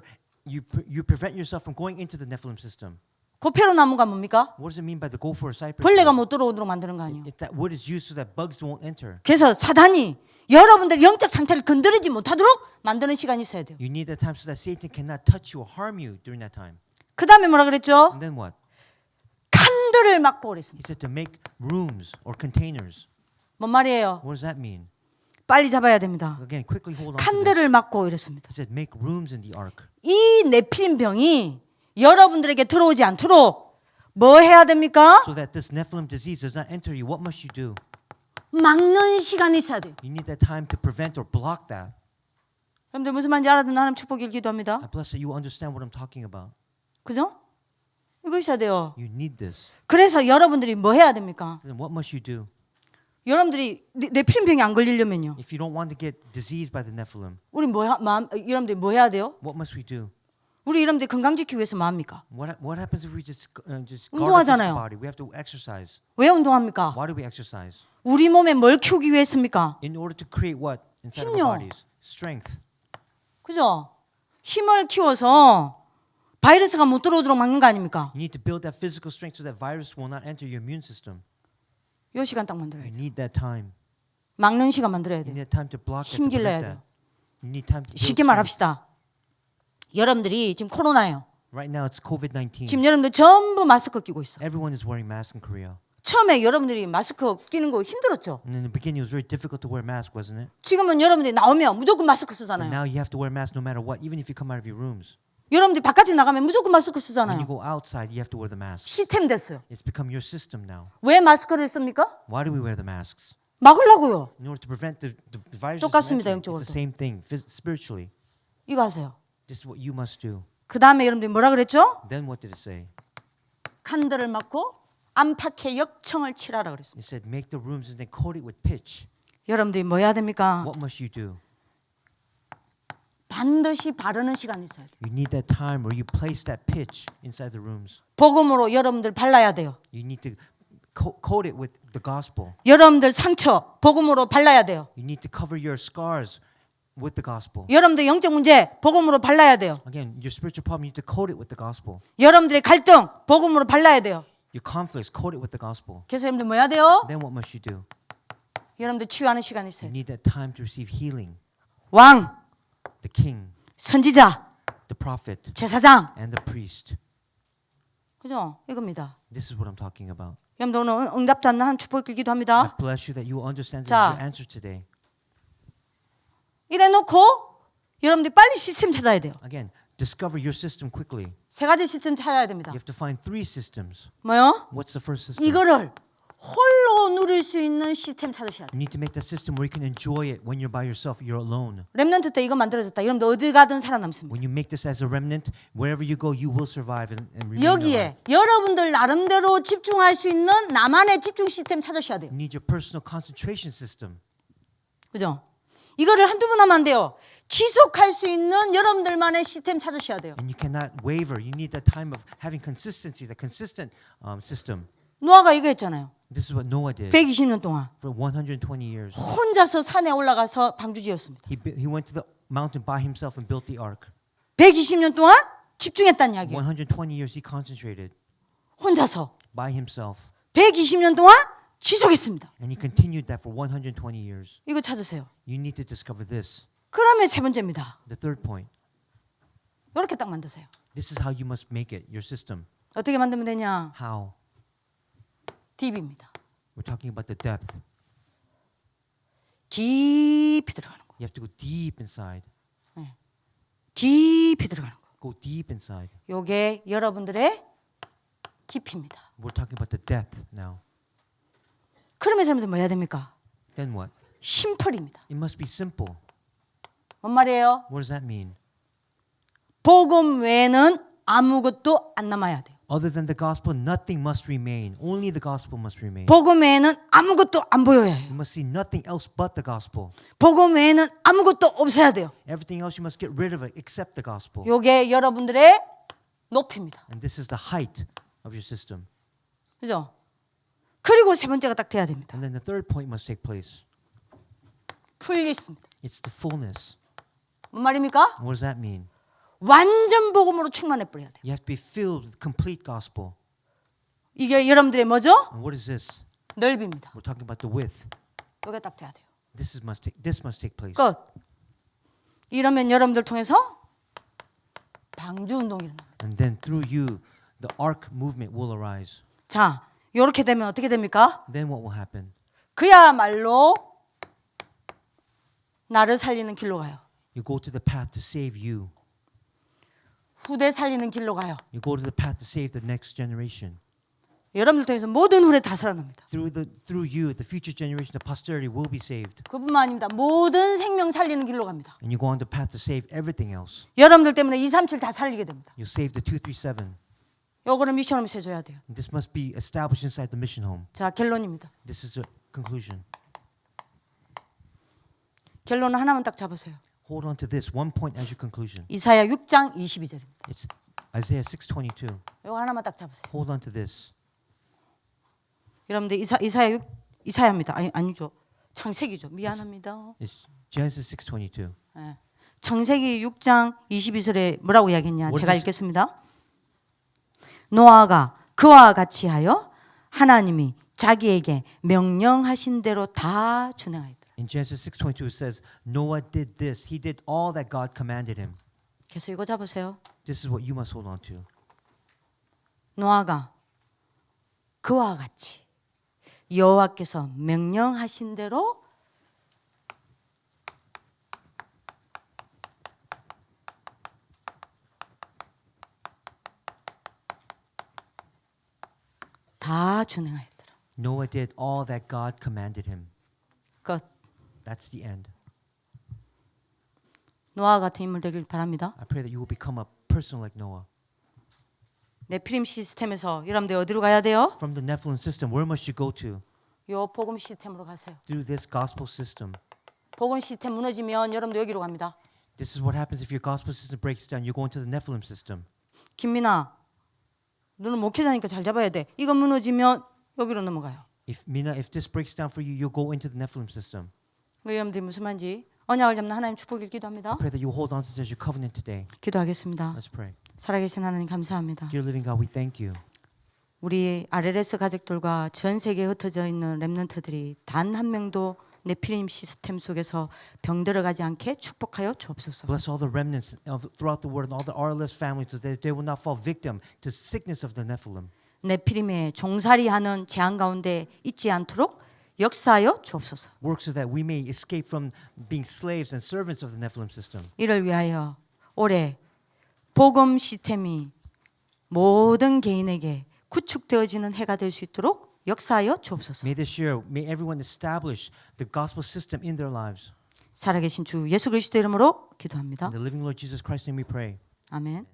prevent yourself from going into the Nephilim system. 고표로 나무가 뭡니까? What does it mean by the gopher or cypress? 벌레가 못 들어오도록 만드는 거 아니에요. That wood is used so that bugs won't enter. 그래서 사단이 여러분들 영적 상태를 건드리지 못하도록 만드는 시간이 있어야 돼요. You need that time so that Satan cannot touch you or harm you during that time. 그 다음에 뭐라 그랬죠? And then what? 칸들을 막고 그랬습니다. He said to make rooms or containers. 뭔 말이에요? What does that mean? 빨리 잡아야 됩니다. Again, quickly hold on to this. 칸들을 막고 이랬습니다. He said make rooms in the ark. 이 네필림 병이 여러분들에게 들어오지 않도록 뭐 해야 됩니까? So that this Nephilim disease does not enter you, what must you do? 막는 시간이 있어야 돼요. You need that time to prevent or block that. 여러분들 무슨 말인지 알아듣는 하나님 축복을 기도합니다. I bless that you understand what I'm talking about. 그죠? 이거 있어야 돼요. You need this. 그래서 여러분들이 뭐 해야 됩니까? Then what must you do? 여러분들이 네필림 병이 안 걸리려면요. If you don't want to get diseased by the Nephilim, 우리 여러분들이 뭐 해야 돼요? what must we do? 우리 여러분들이 건강 지키기 위해서 뭐 합니까? What happens if we just guard our physical 운동하잖아요. body? We have to exercise. 왜 운동합니까? Why do we exercise? 우리 몸에 뭘 키우기 위해서입니까? In order to create what inside of 힘요. our bodies? Strength. 그죠? 힘을 키워서 바이러스가 못 들어오도록 막는 거 아닙니까? You need to build that physical strength so that virus will not enter your immune system. 요 시간 딱 만들어야 You 돼요. need that time. 막는 시간 만들어야 You 돼요. need time to block that, to 힘길러야 prevent 돼요. that. You need time to build 쉽게 strength. 말합시다. 여러분들이 지금 코로나예요. Right now it's COVID-19. 지금 여러분들 전부 마스크 끼고 있어. Everyone is wearing masks in Korea. 처음에 여러분들이 마스크 끼는 거 힘들었죠. And in the beginning it was very difficult to wear mask, wasn't it? 지금은 여러분들이 나오면 무조건 마스크 And 쓰잖아요. now you have to wear mask no matter what, even if you come out of your rooms. 여러분들이 바깥에 나가면 무조건 마스크 When you 쓰잖아요. go outside, you have to wear the mask. 시스템 됐어요. It's become your system now. 왜 마스크를 씁니까? Why do we wear the masks? 막으려고요. In order to prevent the virus. 똑같습니다, It's 영적으로도. the same thing, spiritually. 이거 하세요. This is what you must do. 그 다음에 여러분들이 뭐라 그랬죠? Then what did it say? 칸들을 막고 안팎에 역청을 칠하라 그랬습니다. It said, make the rooms and then coat it with pitch. 여러분들이 뭐 해야 됩니까? What must you do? 반드시 바르는 시간이 있어야 돼요. You need that time where you place that pitch inside the rooms. 복음으로 여러분들 발라야 돼요. You need to coat it with the gospel. 여러분들 상처 복음으로 발라야 돼요. You need to cover your scars with the gospel. 여러분들 영적 문제 복음으로 발라야 돼요. Again, your spiritual problem, you need to coat it with the gospel. 여러분들의 갈등 복음으로 발라야 돼요. Your conflicts, coat it with the gospel. 그래서 여러분들 뭐 해야 돼요? Then what must you do? 여러분들 치유하는 시간이 있어요. You need that time to receive healing. 왕, The king, 선지자, the prophet, 제사장. and the priest. 그죠? 이겁니다. This is what I'm talking about. 여러분들 오늘 응답도 안 나는 축복을 기도 I 합니다. bless you that you will understand this 자. is your answer today. 이래 놓고 여러분들이 빨리 시스템 찾아야 돼요. Again, discover your system quickly. 세 가지 시스템 찾아야 됩니다. You have to find 3 systems. 뭐요? What's the first system? 이거를 홀로 누릴 수 있는 시스템 찾으셔야 돼요. You need to make that system where you can enjoy it when you're by yourself, you're alone. 렘넌트 때 이거 만들어졌다. 여러분들 어디 가든 살아남습니다. When you make this as a remnant, wherever you go, you will survive and remain alive. 여기에 여러분들 나름대로 집중할 수 있는 나만의 집중 시스템 찾으셔야 돼요. You need your personal concentration system. 그죠? 이거를 한두 번 하면 안 돼요. 지속할 수 있는 여러분들만의 시스템 찾으셔야 돼요. And you cannot waver. You need that time of having consistency, the consistent system. 노아가 이거 했잖아요. This is what Noah did 120년 동안 for 120 years. 혼자서 산에 올라가서 방주 지었습니다. He went to the mountain by himself and built the ark. 120년 동안 집중했다는 이야기예요. 120 years he concentrated 혼자서 by himself. 120년 동안 지속했습니다. And he continued that for 120 years. 이거 찾으세요. You need to discover this. 그러면 세 번째입니다. The third point. 이렇게 딱 만드세요. This is how you must make it, your system. 어떻게 만들면 되냐? How? 딥입니다. We're talking about the depth. 깊이 들어가는 거. You have to go deep inside. 깊이 들어가는 거. Go deep inside. 요게 여러분들의 깊이입니다. We're talking about the depth now. 그러면 사람들 뭐 해야 됩니까? then what? 심플입니다. It must be simple. 뭔 말이에요? What does that mean? 복음 외에는 아무것도 안 남아야 돼요. Other than the gospel, nothing must remain. Only the gospel must remain. 복음 외에는 아무것도 안 보여야 해요. You must see nothing else but the gospel. 복음 외에는 아무것도 없어야 돼요. Everything else you must get rid of it except the gospel. 요게 여러분들의 높이입니다. And this is the height of your system. 그죠? 그리고 세 번째가 딱 돼야 됩니다. And then the third point must take place. 풀리 있습니다. It's the fullness. 뭔 말입니까? What does that mean? 완전 복음으로 충만해 버려야 돼요. You have to be filled with complete gospel. 이게 여러분들의 뭐죠? And what is this? 넓입니다. We're talking about the width. 요게 딱 돼야 돼요. This must take place. 끝. 이러면 여러분들 통해서 방주 운동이 일어납니다. And then through you, the ark movement will arise. 자, 요렇게 되면 어떻게 됩니까? Then what will happen? 그야말로 나를 살리는 길로 가요. You go to the path to save you. 후대 살리는 길로 가요. You go to the path to save the next generation. 여러분들 통해서 모든 후대 다 살아납니다. Through you, the future generation, the posterity will be saved. 그뿐만 아닙니다. 모든 생명 살리는 길로 갑니다. And you go on the path to save everything else. 여러분들 때문에 237 다 살리게 됩니다. You'll save the 237. 요거는 미션홈에서 해줘야 돼요. And this must be established inside the mission home. 자, 결론입니다. This is the conclusion. 결론은 하나만 딱 잡으세요. Hold on to this one point as your conclusion. 이사야 6장 22절입니다. It's Isaiah 6:22. 요거 하나만 딱 잡으세요. Hold on to this. 여러분들 이사야입니다. 아니죠. 창세기죠. 미안합니다. It's Genesis 6:22. 예. 창세기 6장 22절에 뭐라고 이야기했냐? What 제가 is- 읽겠습니다. 노아가 그와 같이 하여 하나님이 자기에게 명령하신 대로 다 준행하였더라. In Genesis 6:22 it says Noah did this. He did all that God commanded him. 그래서 이거 잡으세요. This is what you must hold on to. 노아가 그와 같이 여호와께서 명령하신 대로 다 준행하였더라. Noah did all that God commanded him. 끝. That's the end. 노아 같은 인물 되길 바랍니다. I pray that you will become a person like Noah. 네피림 시스템에서 여러분들 어디로 가야 돼요? From the Nephilim system, where must you go to? 요 복음 시스템으로 가세요. Through this gospel system. 복음 시스템 무너지면 여러분들 여기로 갑니다. This is what happens if your gospel system breaks down. You go into the Nephilim system. 김민아, 너는 목회자니까 잘 잡아야 돼. 이거 무너지면 여기로 넘어가요. If this breaks down for you, you'll go into the Nephilim system. 여러분들이 무슨 말인지 언약을 잡는 하나님 축복을 기도합니다. I pray that you will hold on to this as your covenant today. 기도하겠습니다. Let's pray. 살아계신 하나님 감사합니다. Dear living God, we thank you. 우리 RLS 가족들과 전 세계에 흩어져 있는 렘넌트들이 단 한 명도 네피림 시스템 속에서 병들어가지 않게 축복하여 주옵소서. Bless all the remnants throughout the world and all the RLS families so that they will not fall victim to sickness of the Nephilim. 네피림의 종살이하는 재앙 가운데 있지 않도록 역사하여 주옵소서. Work so that we may escape from being slaves and servants of the Nephilim system. 이를 위하여 올해 복음 시스템이 모든 개인에게 구축되어지는 해가 될 수 있도록 역사하여 주옵소서. May this year, may everyone establish the gospel system in their lives. 살아계신 주 예수 그리스도 이름으로 기도합니다. In the living Lord Jesus Christ's name we pray. 아멘.